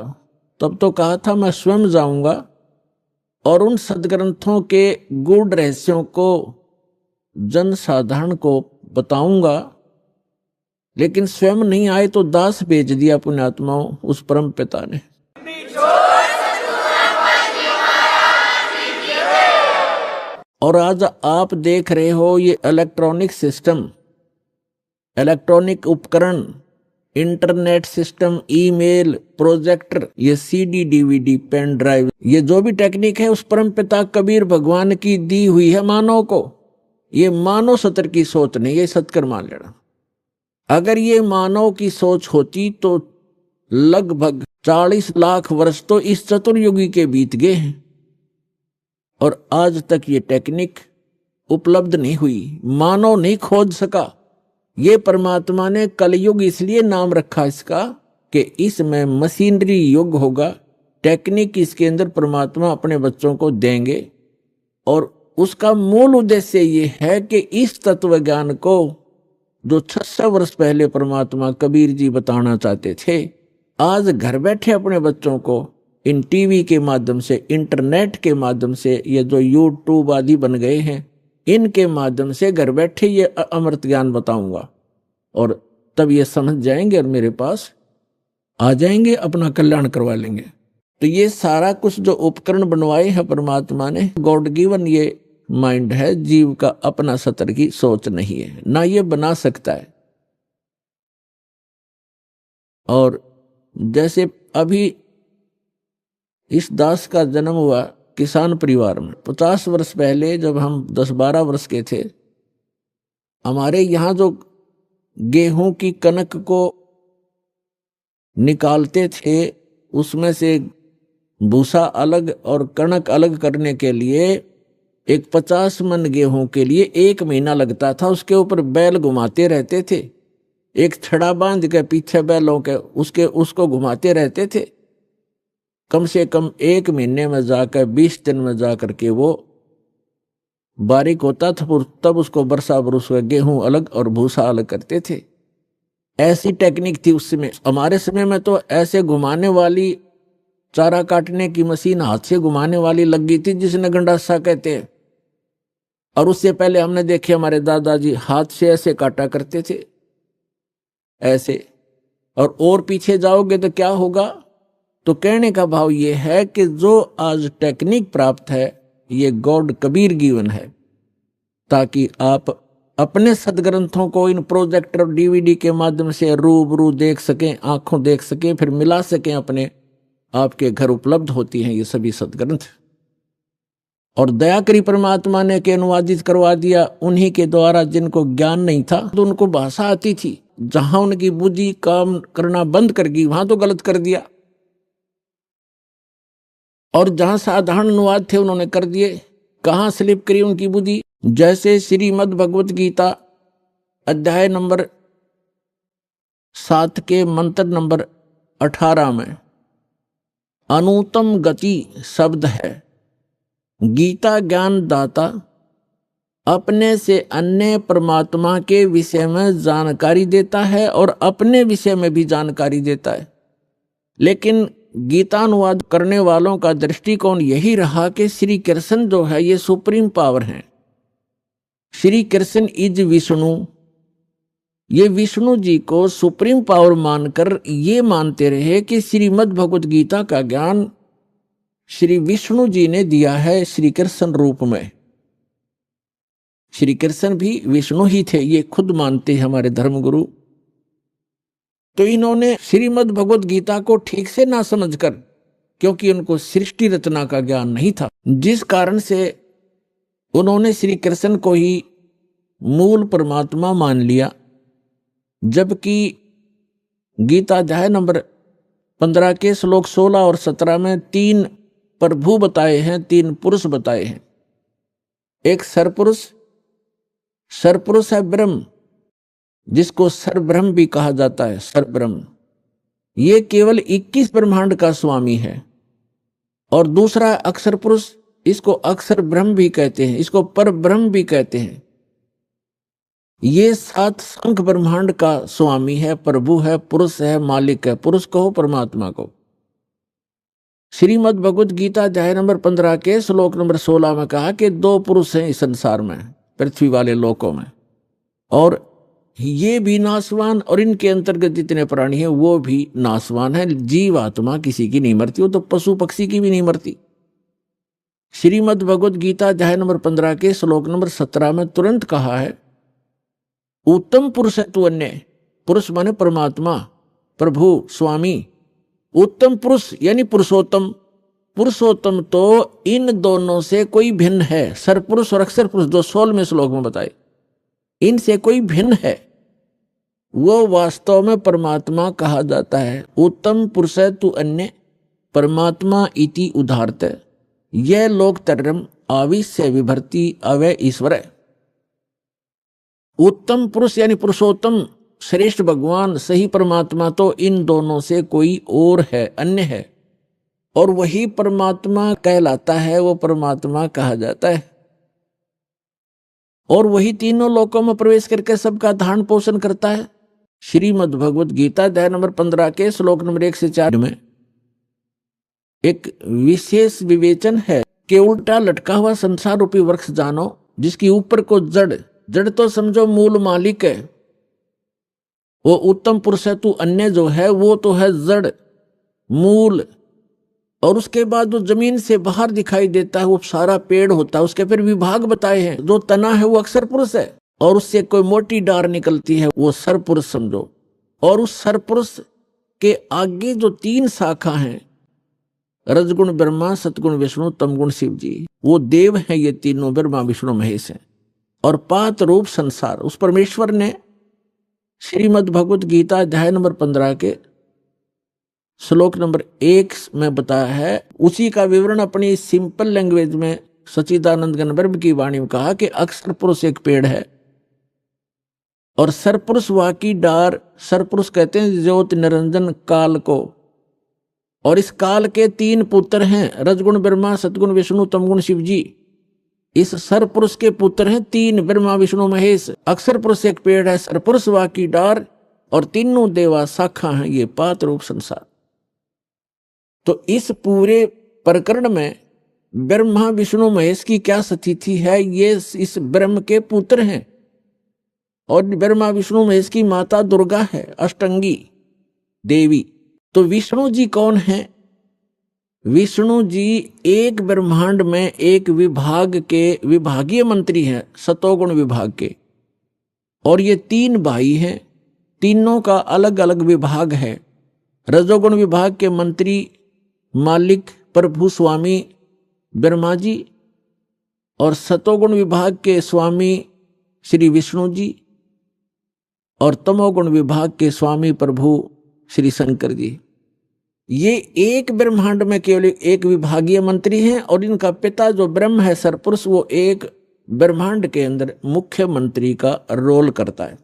तब तो कहा था मैं स्वयं जाऊंगा और उन सदग्रंथों के गूढ़ रहस्यों को जन साधारण को बताऊंगा, लेकिन स्वयं नहीं आए तो दास भेज दिया पुण्यात्माओं उस परम पिता ने। और आज आप देख रहे हो ये इलेक्ट्रॉनिक सिस्टम, इलेक्ट्रॉनिक उपकरण, इंटरनेट सिस्टम, ईमेल, प्रोजेक्टर, ये सीडी, डीवीडी, पेन ड्राइव, ये जो भी टेक्निक है उस परम पिता कबीर भगवान की दी हुई है मानव को। ये मानव सत्र की सोच नहीं, ये सत्कर मान लेना। अगर ये मानव की सोच होती तो लगभग 40 लाख वर्ष तो इस चतुर्युगी के बीत गए हैं और आज तक ये टेक्निक उपलब्ध नहीं हुई, मानव नहीं खोज सका। ये परमात्मा ने कलयुग इसलिए नाम रखा इसका कि इसमें मशीनरी युग होगा, टेक्निक इसके अंदर परमात्मा अपने बच्चों को देंगे। और उसका मूल उद्देश्य ये है कि इस तत्व ज्ञान को जो 600 वर्ष पहले परमात्मा कबीर जी बताना चाहते थे, आज घर बैठे अपने बच्चों को इन टीवी के माध्यम से, इंटरनेट के माध्यम से, ये जो यूट्यूब आदि बन गए हैं, इनके माध्यम से घर बैठे ये अमृत ज्ञान बताऊंगा और तब ये समझ जाएंगे और मेरे पास आ जाएंगे, अपना कल्याण करवा लेंगे। तो ये सारा कुछ जो उपकरण बनवाए हैं परमात्मा ने, गॉड गिवन ये माइंड है, जीव का अपना सतर की सोच नहीं है, ना ये बना सकता है। और जैसे अभी इस दास का जन्म हुआ किसान परिवार में, 50 वर्ष पहले जब हम 10-12 वर्ष के थे, हमारे यहाँ जो गेहूं की कनक को निकालते थे उसमें से भूसा अलग और कणक अलग करने के लिए एक 50 मन गेहूं के लिए 1 महीना लगता था। उसके ऊपर बैल घुमाते रहते थे, एक छड़ा बांध के पीछे बैलों के उसको घुमाते रहते थे। कम से कम 1 महीने में जाकर 20 दिन में जाकर के वो बारीक होता था, तब उसको बरसा बरस गेहूं अलग और भूसा अलग करते थे। ऐसी टेक्निक थी उस समय। हमारे समय में तो ऐसे घुमाने वाली चारा काटने की मशीन हाथ से घुमाने वाली लग गई थी जिसने गंडासा कहते हैं। और उससे पहले हमने देखे हमारे दादाजी हाथ से ऐसे काटा करते थे, ऐसे। और पीछे जाओगे तो क्या होगा? तो कहने का भाव ये है कि जो आज टेक्निक प्राप्त है ये गॉड कबीर गिवन है, ताकि आप अपने सदग्रंथों को इन प्रोजेक्टर और डीवीडी के माध्यम से रूबरू देख सकें, आंखों देख सकें, फिर मिला सकें अपने आपके घर उपलब्ध होती हैं ये सभी सदग्रंथ। और दयाकरी परमात्मा ने के अनुवादित करवा दिया उन्हीं के द्वारा, जिनको ज्ञान नहीं था तो उनको भाषा आती थी, जहां उनकी बुद्धि काम करना बंद कर गई वहां तो गलत कर दिया, और जहां साधारण अनुवाद थे उन्होंने कर दिए, कहां स्लिप करी उनकी बुद्धि। जैसे श्रीमद् भगवत गीता अध्याय नंबर 7 के मंत्र नंबर 18 में अनुत्तम गति शब्द है। गीता ज्ञान दाता अपने से अन्य परमात्मा के विषय में जानकारी देता है और अपने विषय में भी जानकारी देता है। लेकिन गीता अनुवाद करने वालों का दृष्टिकोण यही रहा कि श्री कृष्ण जो है ये सुप्रीम पावर है, श्री कृष्ण इज विष्णु। ये विष्णु जी को सुप्रीम पावर मानकर ये मानते रहे कि श्रीमद् भगवत गीता का ज्ञान श्री विष्णु जी ने दिया है श्री कृष्ण रूप में। श्री कृष्ण भी विष्णु ही थे, ये खुद मानते हैं हमारे धर्मगुरु। तो इन्होंने श्रीमद् भगवत गीता को ठीक से ना समझकर, क्योंकि उनको सृष्टि रचना का ज्ञान नहीं था, जिस कारण से उन्होंने श्री कृष्ण को ही मूल परमात्मा मान लिया। जबकि गीता अध्याय नंबर 15 के श्लोक 16 और 17 में 3 प्रभु बताए हैं, 3 पुरुष बताए हैं। एक सरपुरुष है ब्रह्म, जिसको सरब्रह्म भी कहा जाता है। सरब्रह्म ये केवल 21 ब्रह्मांड का स्वामी है। और दूसरा अक्षर पुरुष, इसको अक्षर ब्रह्म भी कहते हैं, इसको पर ब्रह्म भी कहते हैं। ये 7 संख ब्रह्मांड का स्वामी है, प्रभु है, पुरुष है, मालिक है। पुरुष कहो परमात्मा को। श्रीमद् भगवत गीता अध्याय नंबर 15 के श्लोक नंबर 16 में कहा कि 2 पुरुष हैं इस संसार में, पृथ्वी वाले लोकों में, और ये भी नाशवान और इनके अंतर्गत जितने प्राणी हैं वो भी नाशवान है। जीव आत्मा किसी की नहीं मरती, वो तो पशु पक्षी की भी नहीं मरती। श्रीमद् भगवत गीता अध्याय नंबर 15 के श्लोक नंबर 17 में तुरंत कहा है उत्तम पुरुष है तू अन्य। पुरुष माने परमात्मा, प्रभु, स्वामी। उत्तम पुरुष यानी पुरुषोत्तम। पुरुषोत्तम तो इन दोनों से कोई भिन्न है। सरपुरुष और अक्षर पुरुष जो 16वें श्लोक में बताए, इनसे कोई भिन्न है, वो वास्तव में परमात्मा कहा जाता है। उत्तम पुरुष है तू अन्य परमात्मा इति उदाहरते, यह लोकतरम आविश्य विभर्ति अवय ईश्वर है। उत्तम पुरुष यानी पुरुषोत्तम, श्रेष्ठ भगवान, सही परमात्मा तो इन दोनों से कोई और है, अन्य है, और वही परमात्मा कहलाता है, वो परमात्मा कहा जाता है। और वही तीनों लोकों में प्रवेश करके सबका धारण पोषण करता है। श्रीमद् भगवत गीता अध्याय नंबर 15 के श्लोक नंबर 1 से 4 में एक विशेष विवेचन है कि उल्टा लटका हुआ संसार रूपी वृक्ष जानो, जिसकी ऊपर को जड़ तो समझो मूल मालिक है। वो उत्तम पुरुष है तू अन्य जो है वो तो है जड़, मूल, और उसके बाद जो जमीन से बाहर दिखाई देता है वो सारा पेड़ होता है। उसके फिर विभाग बताए हैं। जो तना है वो अक्षर पुरुष है, और उससे कोई मोटी डार निकलती है वो सर पुरुष समझो। और उस सर पुरुष के आगे जो 3 शाखा हैं, रजगुण ब्रह्मा, सतगुण विष्णु, तमगुण शिव जी, वो देव हैं। ये तीनों ब्रह्मा विष्णु महेश हैं। और 5 रूप संसार उस परमेश्वर ने श्रीमद् भगवत गीता अध्याय नंबर 15 के श्लोक नंबर 1 में बताया है। उसी का विवरण अपनी सिंपल लैंग्वेज में सच्चिदानंद घन ब्रह्म की वाणी में कहा कि अक्षर पुरुष एक पेड़ है और सरपुरुष वाकी डार। सरपुरुष कहते हैं ज्योति निरंजन काल को, और इस काल के 3 पुत्र हैं, रजगुण ब्रह्मा, सतगुण विष्णु, तमगुण शिव जी। इस सरपुरुष के पुत्र हैं 3, ब्रह्मा विष्णु महेश। अक्षर पुरुष एक पेड़ है, सरपुरुष वाकी डार, और तीनों देवा शाखा हैं। ये 5 रूप संसार। तो इस पूरे प्रकरण में ब्रह्मा विष्णु महेश की क्या स्थिति है? ये इस ब्रह्म के पुत्र हैं, और ब्रह्मा विष्णु महेश की माता दुर्गा है, अष्टंगी देवी। तो विष्णु जी कौन है? विष्णु जी एक ब्रह्मांड में एक विभाग के विभागीय मंत्री हैं, सतोगुण विभाग के। और ये 3 भाई हैं, तीनों का अलग अलग विभाग है। रजोगुण विभाग के मंत्री मालिक प्रभु स्वामी ब्रह्मा जी और सतोगुण विभाग के स्वामी श्री विष्णु जी और तमोगुण विभाग के स्वामी प्रभु श्री शंकर जी। ये एक ब्रह्मांड में केवल एक विभागीय मंत्री हैं और इनका पिता जो ब्रह्म है सरपुरुष, वो एक ब्रह्मांड के अंदर मुख्य मंत्री का रोल करता है।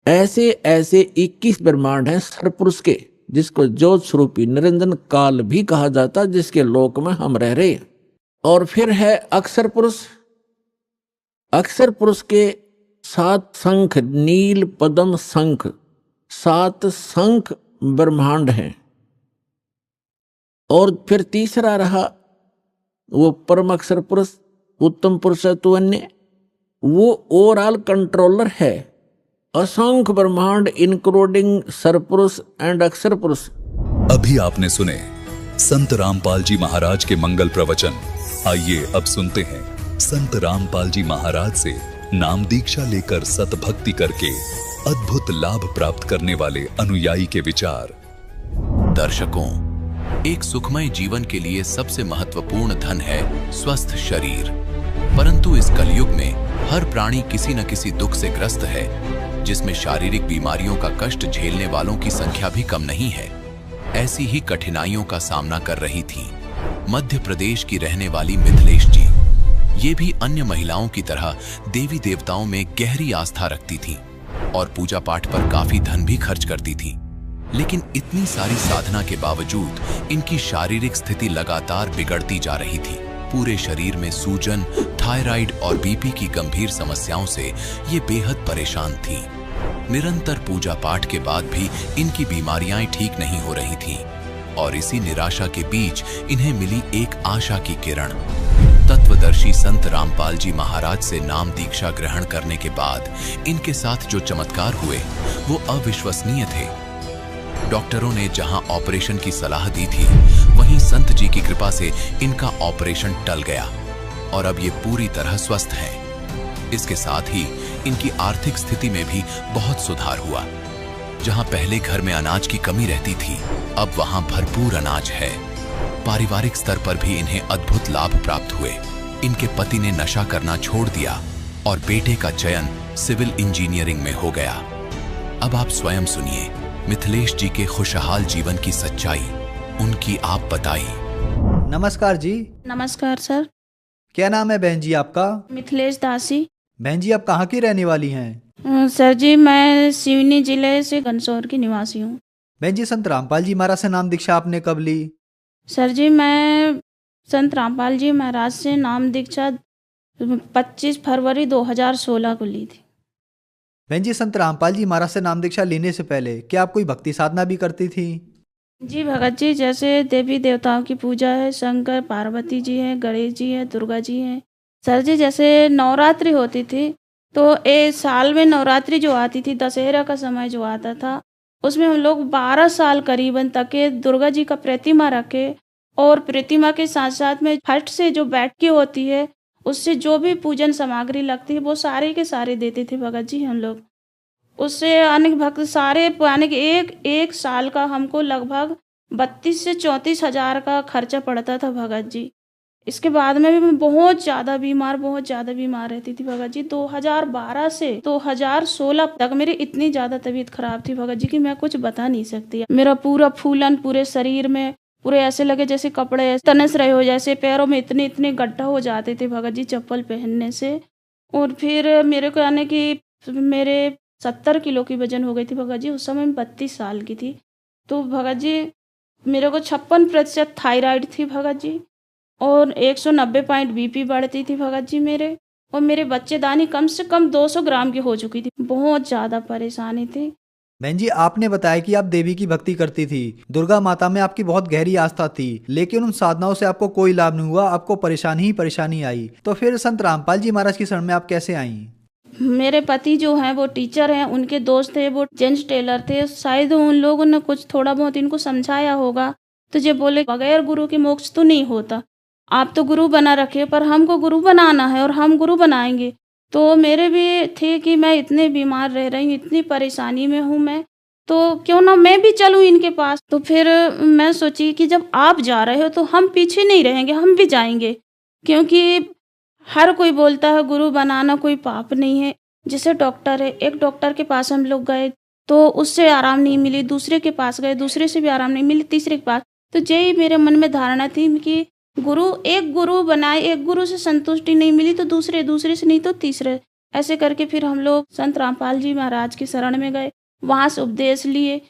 ऐसे ऐसे 21 ब्रह्मांड हैं सरपुरुष के, जिसको ज्योत स्वरूपी निरंजन काल भी कहा जाता, जिसके लोक में हम रह रहे हैं। और फिर है अक्षर पुरुष। अक्षर पुरुष के 7 शंख, नील पद्म शंख, 7 शंख ब्रह्मांड हैं। और फिर तीसरा रहा वो परम अक्षर पुरुष, उत्तम पुरुषत्वन्य, वो ओवरऑल कंट्रोलर है असंख्य ब्रह्मांड इंक्लूडिंग सरपुरुष एंड अक्षर पुरुष। अभी आपने सुने संत रामपाल जी महाराज के मंगल प्रवचन। आइए अब सुनते हैं संत रामपाल जी महाराज से नाम दीक्षा लेकर सतभक्ति करके अद्भुत लाभ प्राप्त करने वाले अनुयायी के विचार। दर्शकों, एक सुखमय जीवन के लिए सबसे महत्वपूर्ण धन है स्वस्थ शरीर। परंतु इस कलयुग में हर प्राणी किसी न किसी दुख से ग्रस्त है, जिसमें शारीरिक बीमारियों का कष्ट झेलने वालों की संख्या भी कम नहीं है। ऐसी ही कठिनाइयों का सामना कर रही थी मध्य प्रदेश की रहने वाली मिथिलेश जी। ये भी अन्य महिलाओं की तरह देवी देवताओं में गहरी आस्था रखती थी और पूजा पाठ पर काफी धन भी खर्च करती थी। लेकिन इतनी सारी साधना के बावजूद इनकी शारीरिक स्थिति लगातार बिगड़ती जा रही थी। पूरे शरीर में सूजन, थायराइड और बीपी की गंभीर समस्याओं से ये बेहद परेशान थी। निरंतर पूजा पाठ के बाद भी इनकी बीमारियां ठीक नहीं हो रही थीं और इसी निराशा के बीच इन्हें मिली एक आशा की किरण। तत्वदर्शी संत रामपाल जी महाराज से नाम दीक्षा ग्रहण करने के बाद इनके साथ जो चमत्कार हुए वो अविश्वसनीय थे। डॉक्टरों ने जहां ऑपरेशन की सलाह दी थी, वहीं संत जी की कृपा से इनका ऑपरेशन टल गया और अब ये पूरी तरह स्वस्थ हैं। इसके साथ ही इनकी आर्थिक स्थिति में भी बहुत सुधार हुआ। जहां पहले घर में अनाज की कमी रहती थी, अब वहां भरपूर अनाज है। पारिवारिक स्तर पर भी इन्हें अद्भुत लाभ प्राप्त हुए। इनके पति ने नशा करना छोड़ दिया और बेटे का चयन सिविल इंजीनियरिंग में हो गया। अब आप स्वयं सुनिए मिथिलेश जी के खुशहाल जीवन की सच्चाई, उनकी आप बताइए। नमस्कार जी। नमस्कार सर। क्या नाम है बहन जी आपका? मिथिलेश दासी। बहन जी आप कहाँ की रहने वाली हैं? सर जी मैं सिवनी जिले से घनसौर की निवासी हूँ। बहन जी संत रामपाल जी महाराज से नाम दीक्षा आपने कब ली? सर जी मैं संत रामपाल जी महाराज से नाम दीक्षा 25 फरवरी 2016 को ली थी। बहन जी संत रामपाल जी महाराज से नाम दीक्षा लेने से पहले क्या आप कोई भक्ति साधना भी करती थी? जी भगत जी, जैसे देवी देवताओं की पूजा है, शंकर पार्वती जी हैं, गणेश जी हैं, दुर्गा जी हैं। सर जी जैसे नवरात्रि होती थी तो एक साल में नवरात्रि जो आती थी, दशहरा का समय जो आता था, उसमें हम लोग 12 साल करीबन तक के दुर्गा जी का प्रतिमा रखे और प्रतिमा के साथ साथ में फट से जो बैठकी होती है उससे जो भी पूजन सामग्री लगती है वो सारे के सारे देते थे भगत जी हम लोग। उससे अनेक भक्त सारे पाने के एक साल का हमको लगभग 32 से 34 हजार का खर्चा पड़ता था भगत जी। इसके बाद में भी मैं बहुत ज़्यादा बीमार रहती थी भगत जी। 2012 से 2016 तक मेरी इतनी ज़्यादा तबीयत खराब थी भगत जी कि मैं कुछ बता नहीं सकती। मेरा पूरा फूलन पूरे शरीर में पूरे ऐसे लगे जैसे कपड़े तनस रहे हो, जैसे पैरों में इतने गड्ढा हो जाते थे भगत जी चप्पल पहनने से। और फिर मेरे को आने की मेरे 70 किलो की वजन हो गई थी भगत जी। उस समय मैं 32 साल की थी। तो भगत जी मेरे को 56% थायराइड थी भगत जी और 190 पॉइंट बीपी बढ़ती थी भगत जी मेरे। और मेरे बच्चेदानी कम से कम 200 ग्राम की हो चुकी थी। बहुत ज़्यादा परेशानी थी। बहन जी आपने बताया कि आप देवी की भक्ति करती थी, दुर्गा माता में आपकी बहुत गहरी आस्था थी, लेकिन उन साधनाओं से आपको कोई लाभ नहीं हुआ, आपको परेशानी ही परेशानी आई। तो फिर संत रामपाल जी महाराज की शरण में आप कैसे आईं? मेरे पति जो हैं वो टीचर हैं, उनके दोस्त थे वो जेंट्स टेलर थे। शायद उन लोगों ने कुछ थोड़ा बहुत इनको समझाया होगा, तो ये बोले बगैर गुरु के मोक्ष तो नहीं होता, आप तो गुरु बना रखे पर हमको गुरु बनाना है और हम गुरु बनाएंगे। तो मेरे भी थे कि मैं इतने बीमार रह रही हूँ, इतनी परेशानी में हूँ मैं तो क्यों ना मैं भी चलूँ इनके पास। तो फिर मैं सोची कि जब आप जा रहे हो तो हम पीछे नहीं रहेंगे, हम भी जाएँगे। क्योंकि हर कोई बोलता है गुरु बनाना कोई पाप नहीं है। जैसे डॉक्टर है, एक डॉक्टर के पास हम लोग गए तो उससे आराम नहीं मिली, दूसरे के पास गए, दूसरे से भी आराम नहीं मिली, तीसरे के पास। तो यही मेरे मन में धारणा थी कि एक गुरु बनाए, एक गुरु से संतुष्टि नहीं मिली तो दूसरे, दूसरे से नहीं तो तीसरे। ऐसे करके फिर हम लोग संत रामपाल जी महाराज की शरण में गए, वहाँ से उपदेश लिए।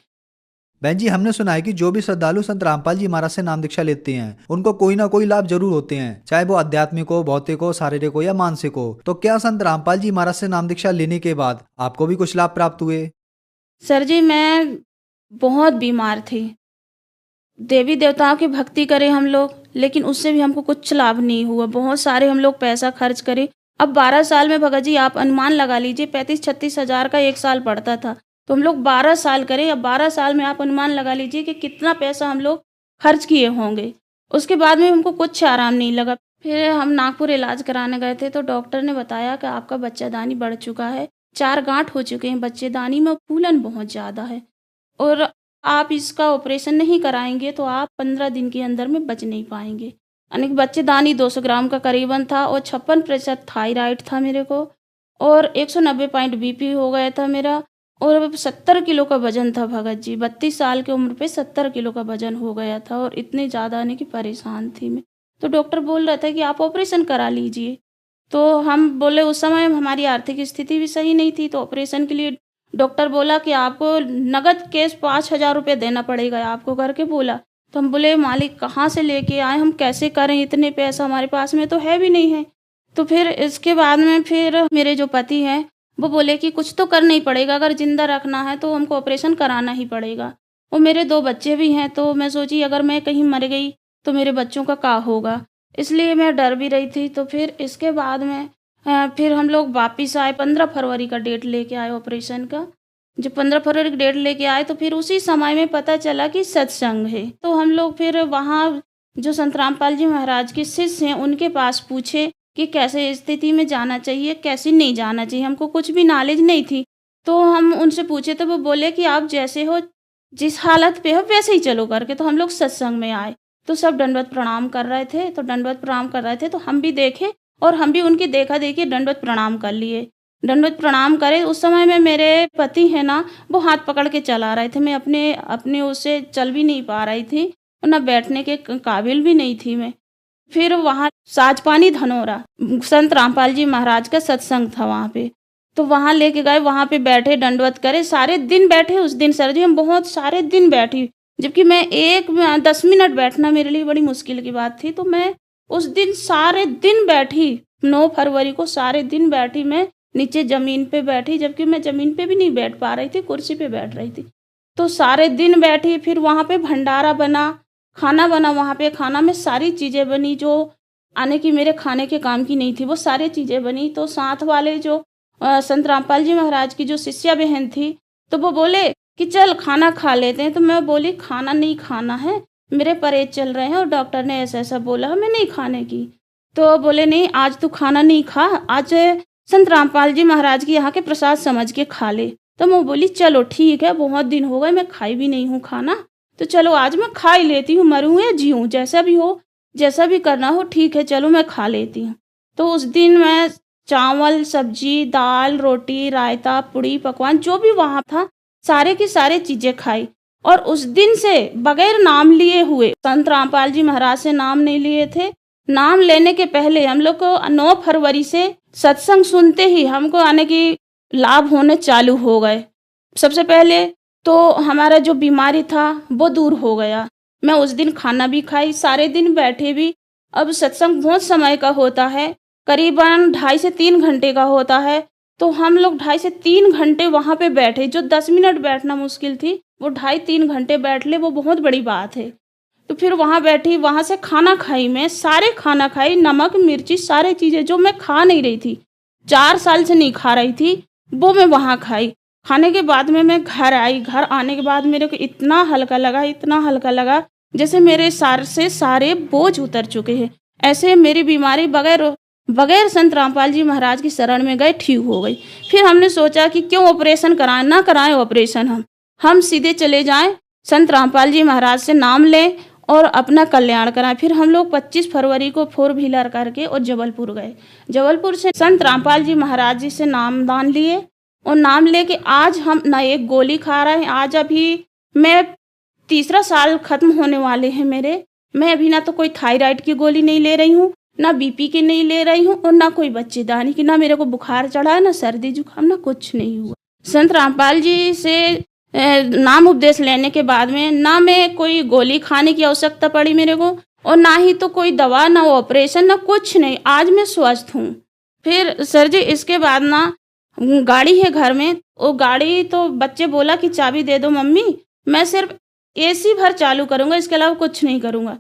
बहन जी, हमने सुना है कि जो भी श्रद्धालु संत रामपाल जी महाराज से नाम दीक्षा लेते हैं उनको कोई ना कोई लाभ जरूर होते हैं, चाहे वो आध्यात्मिक हो, भौतिक हो, शारीरिक हो या मानसिक हो। तो क्या संत रामपाल जी महाराज से नाम दीक्षा लेने के बाद आपको भी कुछ लाभ प्राप्त हुए? सर जी, मैं बहुत बीमार थी। देवी देवताओं की भक्ति करें हम लोग, लेकिन उससे भी हमको कुछ लाभ नहीं हुआ। बहुत सारे हम लोग पैसा खर्च करे। अब 12 साल में भगत जी आप अनुमान लगा लीजिए, 35-36 हज़ार का एक साल पड़ता था। तो हम लोग 12 साल करें, अब 12 साल में आप अनुमान लगा लीजिए कि कितना पैसा हम लोग खर्च किए होंगे। उसके बाद में हमको कुछ आराम नहीं लगा। फिर हम नागपुर इलाज कराने गए थे तो डॉक्टर ने बताया कि आपका बच्चेदानी बढ़ चुका है, 4 गांठ हो चुके हैं बच्चेदानी में, फूलन बहुत ज़्यादा है और आप इसका ऑपरेशन नहीं कराएंगे तो आप 15 दिन के अंदर में बच नहीं पाएंगे। यानी कि बच्चेदानी 200 ग्राम का करीबन था और 56% थायराइड था मेरे को और 190 पॉइंट बीपी हो गया था मेरा और 70 किलो का वजन था भगत जी। 32 साल की उम्र पे 70 किलो का वजन हो गया था और इतनी ज़्यादा यानी कि परेशान थी मैं। तो डॉक्टर बोल रहा था कि आप ऑपरेशन करा लीजिए। तो हम बोले, उस समय हमारी आर्थिक स्थिति भी सही नहीं थी, तो ऑपरेशन के लिए डॉक्टर बोला कि आपको नगद कैश 5,000 रुपये देना पड़ेगा आपको करके बोला। तो हम बोले, मालिक कहाँ से लेके आए, हम कैसे करें, इतने पैसा हमारे पास में तो है भी नहीं है। तो फिर इसके बाद में फिर मेरे जो पति हैं वो बोले कि कुछ तो करना ही पड़ेगा, अगर ज़िंदा रखना है तो हमको ऑपरेशन कराना ही पड़ेगा। और मेरे 2 बच्चे भी हैं, तो मैं सोची अगर मैं कहीं मर गई तो मेरे बच्चों का क्या होगा, इसलिए मैं डर भी रही थी। तो फिर इसके बाद में फिर हम लोग वापिस आए, 15 फरवरी का डेट लेके आए ऑपरेशन का। जब 15 फरवरी का डेट लेके आए तो फिर उसी समय में पता चला कि सत्संग है। तो हम लोग फिर वहाँ जो संत रामपाल जी महाराज के शिष्य हैं उनके पास पूछे कि कैसे स्थिति में जाना चाहिए, कैसे नहीं जाना चाहिए। हमको कुछ भी नॉलेज नहीं थी, तो हम उनसे पूछे तो वो बोले कि आप जैसे हो, जिस हालत पे हो वैसे ही चलो करके। तो हम लोग सत्संग में आए तो सब दंडवत प्रणाम कर रहे थे, तो दंडवत प्रणाम कर रहे थे तो हम भी देखे और हम भी उनकी देखा देखी दंडवत प्रणाम कर लिए। दंडवत प्रणाम करे, उस समय में मेरे पति है ना वो हाथ पकड़ के चला रहे थे, मैं अपने उससे चल भी नहीं पा रही थी और ना बैठने के काबिल भी नहीं थी मैं। फिर वहाँ साजपानी धनोरा संत रामपाल जी महाराज का सत्संग था वहाँ पे, तो वहाँ लेके गए, वहाँ पे बैठे, दंडवत करे, सारे दिन बैठे उस दिन। सर जी हम बहुत सारे दिन बैठी, जबकि मैं 10 मिनट बैठना मेरे लिए बड़ी मुश्किल की बात थी। तो मैं उस दिन सारे दिन बैठी, 9 फरवरी को सारे दिन बैठी। मैं नीचे ज़मीन पे बैठी, जबकि मैं ज़मीन पे भी नहीं बैठ पा रही थी, कुर्सी पे बैठ रही थी। तो सारे दिन बैठी। फिर वहाँ पे भंडारा बना, खाना बना, वहाँ पे खाना में सारी चीज़ें बनी जो आने की मेरे खाने के काम की नहीं थी, वो सारी चीज़ें बनी। तो साथ वाले जो संत रामपाल जी महाराज की जो शिष्या बहन थी, तो वो बोले कि चल खाना खा लेते हैं। तो मैं बोली खाना नहीं खाना है, मेरे परहेज चल रहे हैं और डॉक्टर ने ऐसा ऐसा बोला है, मैं नहीं खाने की। तो बोले नहीं आज तू खाना नहीं खा, आज संत रामपाल जी महाराज की यहाँ के प्रसाद समझ के खा ले। तो मैं बोली चलो ठीक है, बहुत दिन हो गए मैं खाई भी नहीं हूँ खाना, तो चलो आज मैं खा ही लेती हूँ, मरूँ या जीऊँ जैसा भी हो, जैसा भी करना हो ठीक है, चलो मैं खा लेती हूँ। तो उस दिन मैं चावल, सब्जी, दाल, रोटी, रायता, पूड़ी, पकवान जो भी वहाँ था सारे की सारे चीज़ें खाई। और उस दिन से बगैर नाम लिए हुए, संत रामपाल जी महाराज से नाम नहीं लिए थे, नाम लेने के पहले हम लोग को 9 फरवरी से सत्संग सुनते ही हमको आने की लाभ होने चालू हो गए। सबसे पहले तो हमारा जो बीमारी था वो दूर हो गया। मैं उस दिन खाना भी खाई, सारे दिन बैठे भी। अब सत्संग बहुत समय का होता है, करीबन 2.5 से 3 घंटे का होता है, तो हम लोग 2.5 से 3 घंटे वहाँ पे बैठे। जो 10 मिनट बैठना मुश्किल थी, वो 2.5-3 घंटे बैठ ले, वो बहुत बड़ी बात है। तो फिर वहाँ बैठी, वहाँ से खाना खाई, मैं सारे खाना खाई, नमक मिर्ची सारी चीज़ें जो मैं खा नहीं रही थी, 4 साल से नहीं खा रही थी, वो मैं वहाँ खाई। खाने के बाद में मैं घर आई। घर आने के बाद मेरे को इतना हल्का लगा, इतना हल्का लगा जैसे मेरे सार से सारे बोझ उतर चुके हैं। ऐसे मेरी बीमारी बगैर संत रामपाल जी महाराज की शरण में गए ठीक हो गई। फिर हमने सोचा कि क्यों ऑपरेशन कराएं, ना कराएं ऑपरेशन हम, हम सीधे चले जाएं, संत रामपाल जी महाराज से नाम लें और अपना कल्याण कराएं। फिर हम लोग 25 फरवरी को 4 व्हीलर करके और जबलपुर गए। जबलपुर से संत रामपाल जी महाराज जी से नामदान लिए और नाम लेके आज हम ना एक गोली खा रहे हैं। आज अभी मैं 3रा साल खत्म होने वाले हैं मेरे। मैं अभी ना तो कोई थायराइड की गोली नहीं ले रही हूँ, ना बीपी की नहीं ले रही हूँ और ना कोई बच्चेदानी की, ना मेरे को बुखार चढ़ा, ना सर्दी जुकाम, ना कुछ नहीं हुआ। संत रामपाल जी से नाम उपदेश लेने के बाद में ना मैं कोई गोली खाने की आवश्यकता पड़ी मेरे को, और ना ही तो कोई दवा, ना ऑपरेशन, ना कुछ नहीं। आज मैं स्वस्थ हूँ। फिर सर जी इसके बाद ना गाड़ी है घर में, वो गाड़ी तो बच्चे बोला कि चाबी दे दो मम्मी, मैं सिर्फ एसी भर चालू करूँगा, इसके अलावा कुछ नहीं करूँगा।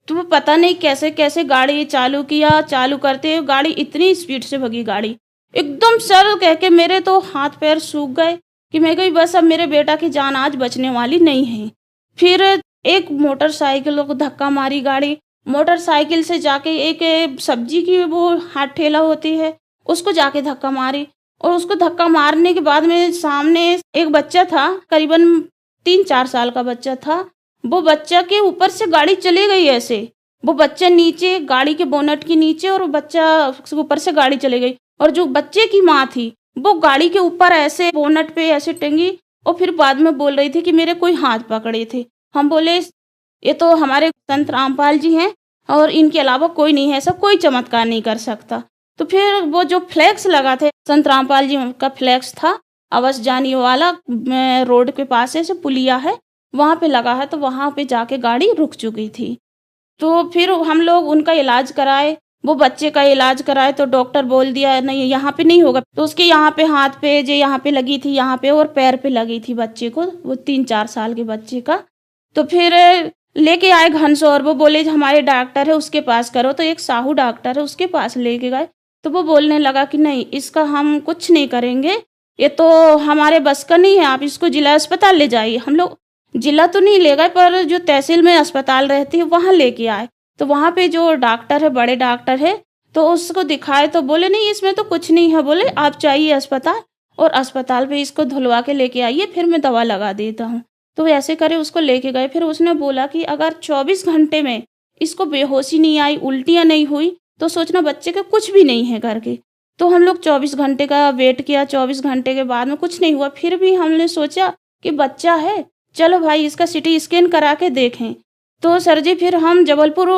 तो पता नहीं कैसे कैसे गाड़ी चालू किया, चालू करते हुए गाड़ी इतनी स्पीड से भगी गाड़ी, एकदम सर कह के मेरे तो हाथ पैर सूख गए कि मैं कही बस अब मेरे बेटा की जान आज बचने वाली नहीं है। फिर एक मोटरसाइकिल को धक्का मारी गाड़ी, मोटरसाइकिल से जाके एक सब्जी की वो हाथ ठेला होती है उसको जाके धक्का मारी, और उसको धक्का मारने के बाद में सामने एक बच्चा था, करीबन 3-4 साल का बच्चा था। वो बच्चा के ऊपर से गाड़ी चली गई ऐसे, वो बच्चा नीचे गाड़ी के बोनट के नीचे और बच्चा ऊपर से गाड़ी चली गई, और जो बच्चे की माँ थी वो गाड़ी के ऊपर ऐसे बोनट पे ऐसे टंगी, और फिर बाद में बोल रही थी कि मेरे कोई हाथ पकड़े थे। हम बोले ये तो हमारे संत रामपाल जी हैं और इनके अलावा कोई नहीं है, ऐसा कोई चमत्कार नहीं कर सकता। तो फिर वो जो फ्लैक्स लगा थे, संत रामपाल जी का फ्लैक्स था, अवस जानी वाला रोड के पास ऐसे पुलिया है वहाँ पे लगा है, तो वहाँ पे जाके गाड़ी रुक चुकी थी। तो फिर हम लोग उनका इलाज कराए, वो बच्चे का इलाज कराए, तो डॉक्टर बोल दिया नहीं यहाँ पे नहीं होगा। तो उसके यहाँ पे हाथ पे जो यहाँ पे लगी थी, यहाँ पे और पैर पे लगी थी बच्चे को, वो 3-4 साल के बच्चे का। तो फिर लेके आए घनसौर, वो बोले हमारे डॉक्टर है उसके पास करो, तो एक साहू डॉक्टर है उसके पास लेके गए। तो वो बोलने लगा कि नहीं इसका हम कुछ नहीं करेंगे, ये तो हमारे बस का नहीं है, आप इसको जिला अस्पताल ले जाइए। हम लोग जिला तो नहीं ले गए पर जो तहसील में अस्पताल रहती है वहाँ लेके आए। तो वहाँ पे जो डॉक्टर है, बड़े डॉक्टर है, तो उसको दिखाए तो बोले नहीं इसमें तो कुछ नहीं है, बोले आप चाहिए अस्पताल और अस्पताल पे इसको धुलवा के लेके आइए, फिर मैं दवा लगा देता हूँ। तो ऐसे करे उसको लेके गए। फिर उसने बोला कि अगर 24 घंटे में इसको बेहोशी नहीं आई, उल्टियाँ नहीं हुई, तो सोचना बच्चे का कुछ भी नहीं है करके। तो हम लोग 24 घंटे का वेट किया, 24 घंटे के बाद में कुछ नहीं हुआ। फिर भी हमने सोचा कि बच्चा है, चलो भाई इसका सिटी स्कैन करा के देखें। तो सर जी फिर हम जबलपुर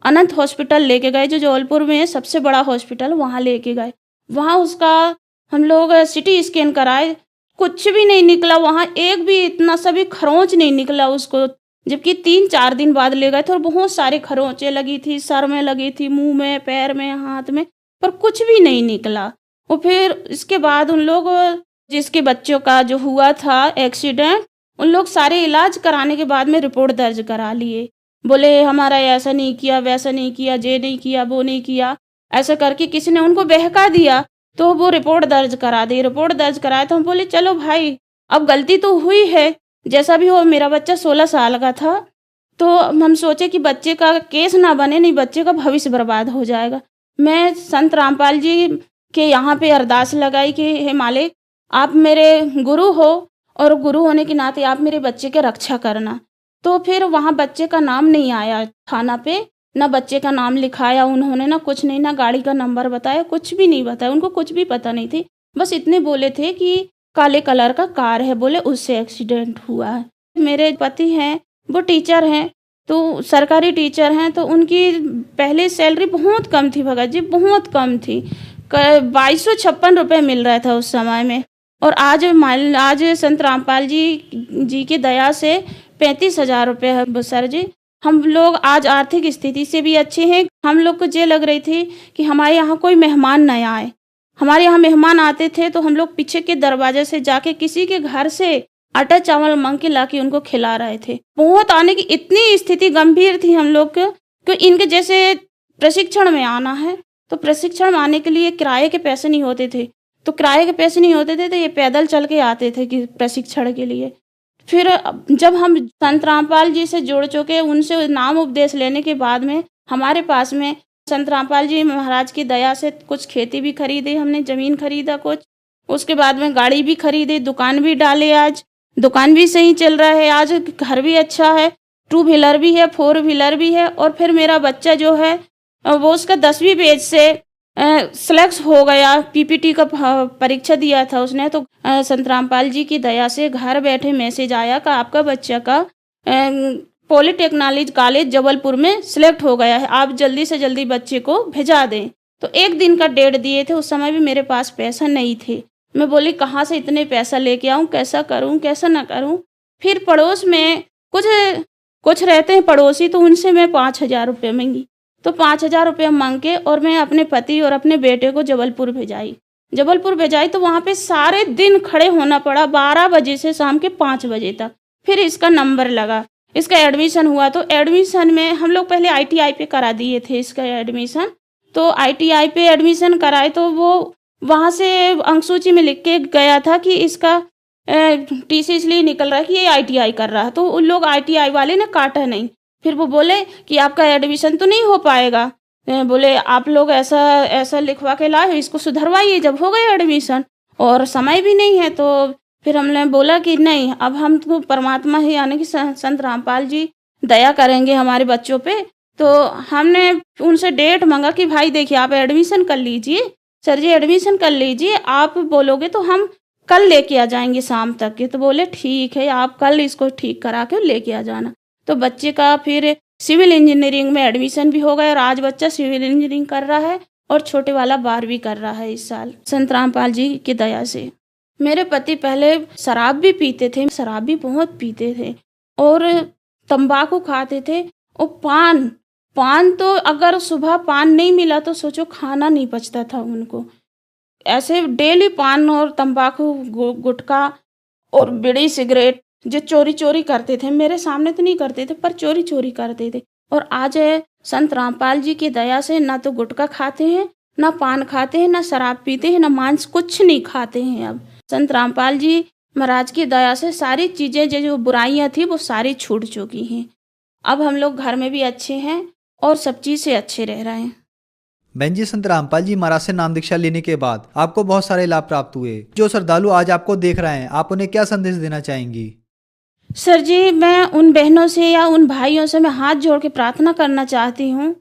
अनंत हॉस्पिटल लेके गए, जो जबलपुर में सबसे बड़ा हॉस्पिटल, वहाँ लेके गए। वहाँ उसका हम लोग सिटी स्कैन कराए, कुछ भी नहीं निकला, वहाँ एक भी इतना सा भी खरोंच नहीं निकला उसको, जबकि 3-4 दिन बाद ले गए थे और बहुत सारे खरोंचे लगी थी, सर में लगी थी, मुंह में, पैर में, हाथ में, पर कुछ भी नहीं निकला। और फिर इसके बाद उन लोग जिसके बच्चों का जो हुआ था एक्सीडेंट, उन लोग सारे इलाज कराने के बाद में रिपोर्ट दर्ज करा लिए। बोले हमारा ऐसा नहीं किया, वैसा नहीं किया, ये नहीं किया, वो नहीं किया, ऐसा करके किसी ने उनको बहका दिया। तो वो रिपोर्ट दर्ज करा दी। रिपोर्ट दर्ज कराया तो हम बोले चलो भाई अब गलती तो हुई है, जैसा भी हो। मेरा बच्चा 16 साल का था, तो हम सोचे कि बच्चे का केस ना बने, नहीं बच्चे का भविष्य बर्बाद हो जाएगा। मैं संत रामपाल जी के यहाँ पे अरदास लगाई कि हे मालिक आप मेरे गुरु हो और गुरु होने के नाते आप मेरे बच्चे की रक्षा करना। तो फिर वहाँ बच्चे का नाम नहीं आया थाना पे, ना बच्चे का नाम लिखाया उन्होंने, ना कुछ नहीं, ना गाड़ी का नंबर बताया, कुछ भी नहीं बताया। उनको कुछ भी पता नहीं थी, बस इतने बोले थे कि काले कलर का कार है, बोले उससे एक्सीडेंट हुआ है। मेरे पति हैं वो टीचर हैं, तो सरकारी टीचर हैं, तो उनकी पहले सैलरी बहुत कम थी भगत जी, बहुत कम थी, 2256 रुपये मिल रहा था उस समय में। और आज संत रामपाल जी की दया से 35,000 रुपये है सर जी। हम लोग आज आर्थिक स्थिति से भी अच्छे हैं। हम लोग को ये लग रही थी कि हमारे यहाँ कोई मेहमान न आए। हमारे यहाँ मेहमान आते थे तो हम लोग पीछे के दरवाजे से जाके किसी के घर से आटा चावल मांग के लाके उनको खिला रहे थे। बहुत आने की इतनी स्थिति गंभीर थी हम लोग कि इनके जैसे प्रशिक्षण में आना है, तो प्रशिक्षण में आने के लिए किराए के पैसे नहीं होते थे, तो किराए के पैसे नहीं होते थे तो ये पैदल चल के आते थे कि प्रशिक्षण के लिए। फिर जब हम संत रामपाल जी से जुड़ चुके, उनसे नाम उपदेश लेने के बाद में हमारे पास में संत रामपाल जी महाराज की दया से कुछ खेती भी खरीदी, हमने ज़मीन खरीदा कुछ, उसके बाद में गाड़ी भी खरीदी, दुकान भी डाले आज। दुकान भी सही चल रहा है, आज घर भी अच्छा है, 2 व्हीलर भी है, 4 व्हीलर भी है। और फिर मेरा बच्चा जो है वो उसका 10वीं बैच से सिलेक्ट हो गया, पीपीटी का परीक्षा दिया था उसने, तो संत रामपाल जी की दया से घर बैठे मैसेज आया कि आपका बच्चा का पॉलिटेक्निक कॉलेज जबलपुर में सिलेक्ट हो गया है, आप जल्दी से जल्दी बच्चे को भेजा दें। तो 1 दिन का डेट दिए थे, उस समय भी मेरे पास पैसा नहीं थे। मैं बोली कहाँ से इतने पैसा लेके आऊँ, कैसा करूँ कैसा ना करूँ। फिर पड़ोस में कुछ रहते हैं पड़ोसी, तो उनसे मैं 5,000 रुपये मांगी। तो 5,000 रुपये मांग के और मैं अपने पति और अपने बेटे को जबलपुर भेजाई। तो वहाँ पे सारे दिन खड़े होना पड़ा, 12 बजे से शाम के 5 बजे तक। फिर इसका नंबर लगा, इसका एडमिशन हुआ। तो एडमिशन में हम लोग पहले ITI पे करा दिए थे इसका एडमिशन। तो ITI पे एडमिशन कराए तो वो वहाँ से अंक सूची में लिख के गया था कि इसका TC इसलिए निकल रहा है कि ये ITI कर रहा है। तो उन लोग ITI वाले ने काटा नहीं। फिर वो बोले कि आपका एडमिशन तो नहीं हो पाएगा, बोले आप लोग ऐसा लिखवा के लाए, इसको सुधरवाइए। जब हो गया एडमिशन और समय भी नहीं है, तो फिर हमने बोला कि नहीं, अब हम तो परमात्मा ही यानी कि संत रामपाल जी दया करेंगे हमारे बच्चों पे। तो हमने उनसे डेट मांगा कि भाई देखिए आप एडमिशन कर लीजिए, सर जी एडमिशन कर लीजिए, आप बोलोगे तो हम कल लेके आ जाएंगे शाम तक के। तो बोले ठीक है, आप कल इसको ठीक करा के लेके आ जाना। तो बच्चे का फिर सिविल इंजीनियरिंग में एडमिशन भी हो गया और आज बच्चा सिविल इंजीनियरिंग कर रहा है और छोटे वाला 12वीं कर रहा है इस साल, संत रामपाल जी की दया से। मेरे पति पहले शराब भी पीते थे, शराब भी बहुत पीते थे और तंबाकू खाते थे और पान तो अगर सुबह पान नहीं मिला तो सोचो खाना नहीं पचता था उनको। ऐसे डेली पान और तंबाकू गुटखा और बीड़ी सिगरेट जो चोरी करते थे, मेरे सामने तो नहीं करते थे पर चोरी करते थे। और आज संत रामपाल जी की दया से ना तो गुटखा खाते हैं, ना पान खाते हैं, ना शराब पीते हैं, ना मांस, कुछ नहीं खाते हैं। अब संत रामपाल जी महाराज की दया से सारी चीज़ें जो बुराइयां थी वो सारी छूट चुकी हैं। अब हम लोग घर में भी अच्छे हैं और सब चीज़ से अच्छे रह रहे हैं। बहन जी, संत रामपाल जी महाराज से नाम दीक्षा लेने के बाद आपको बहुत सारे लाभ प्राप्त हुए। जो श्रद्धालु आज आपको देख रहे हैं, आप उन्हें क्या संदेश देना चाहेंगी? सर जी, मैं उन बहनों से या उन भाइयों से मैं हाथ जोड़ के प्रार्थना करना चाहती हूँ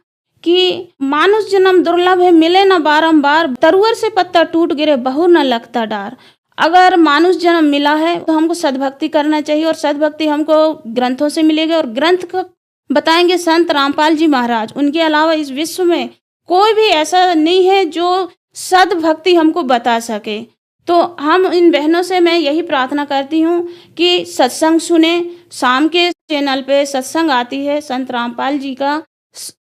कि मानुष जन्म दुर्लभ है, मिले न बारंबार, तरुअर से पत्ता टूट गिरे बहु न लगता डार। अगर मानुष जन्म मिला है तो हमको सद्भक्ति करना चाहिए और सद्भक्ति हमको ग्रंथों से मिलेगी और ग्रंथ को बताएंगे संत रामपाल जी महाराज। उनके अलावा इस विश्व में कोई भी ऐसा नहीं है जो सद्भक्ति हमको बता सके। तो हम इन बहनों से मैं यही प्रार्थना करती हूँ कि सत्संग सुने। शाम के चैनल पे सत्संग आती है संत रामपाल जी का,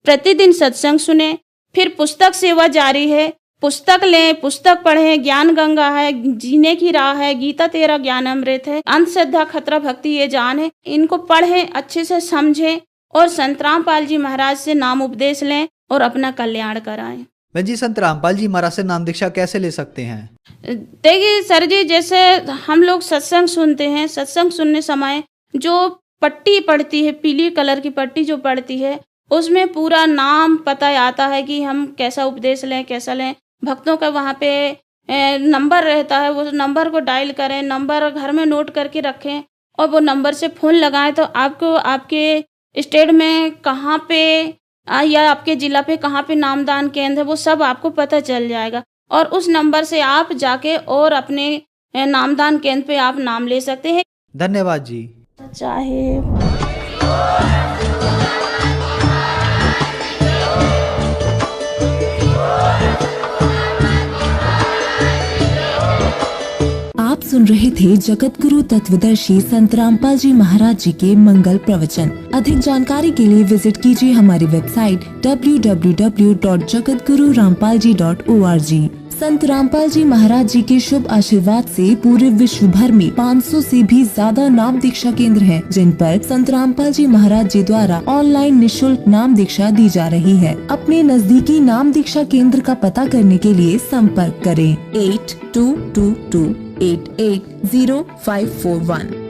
प्रतिदिन सत्संग सुने। फिर पुस्तक सेवा जारी है, पुस्तक लें, पुस्तक पढ़ें। ज्ञान गंगा है, जीने की राह है, गीता तेरा ज्ञान अमृत है, अंधश्रद्धा खतरा भक्ति ये जान है। इनको पढ़ें, अच्छे से समझें और संत रामपाल जी महाराज से नाम उपदेश लें और अपना कल्याण कराएं। बहन जी, संत रामपाल जी महाराज से नाम दीक्षा कैसे ले सकते हैं? देखिए सर जी, जैसे हम लोग सत्संग सुनते हैं, सत्संग सुनने समय जो पट्टी पड़ती है, पीली कलर की पट्टी जो पड़ती है, उसमें पूरा नाम पता आता है कि हम कैसा उपदेश लें, कैसा लें। भक्तों का वहाँ पे नंबर रहता है, वो नंबर को डायल करें, नंबर घर में नोट करके रखें और वो नंबर से फ़ोन लगाएं तो आपको आपके स्टेट में कहाँ पे या आपके जिला पे कहाँ पे नामदान केंद्र है वो सब आपको पता चल जाएगा और उस नंबर से आप जाके और अपने नामदान केंद्र पे आप नाम ले सकते हैं। धन्यवाद जी। चाहे आप सुन रहे थे जगत गुरु तत्वदर्शी संत रामपाल जी महाराज जी के मंगल प्रवचन। अधिक जानकारी के लिए विजिट कीजिए हमारी वेबसाइट www.jagatgururampalji.org। संत रामपाल जी महाराज जी के शुभ आशीर्वाद से पूरे विश्व भर में 500 से भी ज्यादा नाम दीक्षा केंद्र हैं, जिन पर संत रामपाल जी महाराज जी द्वारा ऑनलाइन निःशुल्क नाम दीक्षा दी जा रही है। अपने नजदीकी नाम दीक्षा केंद्र का पता करने के लिए संपर्क करें 8222880541।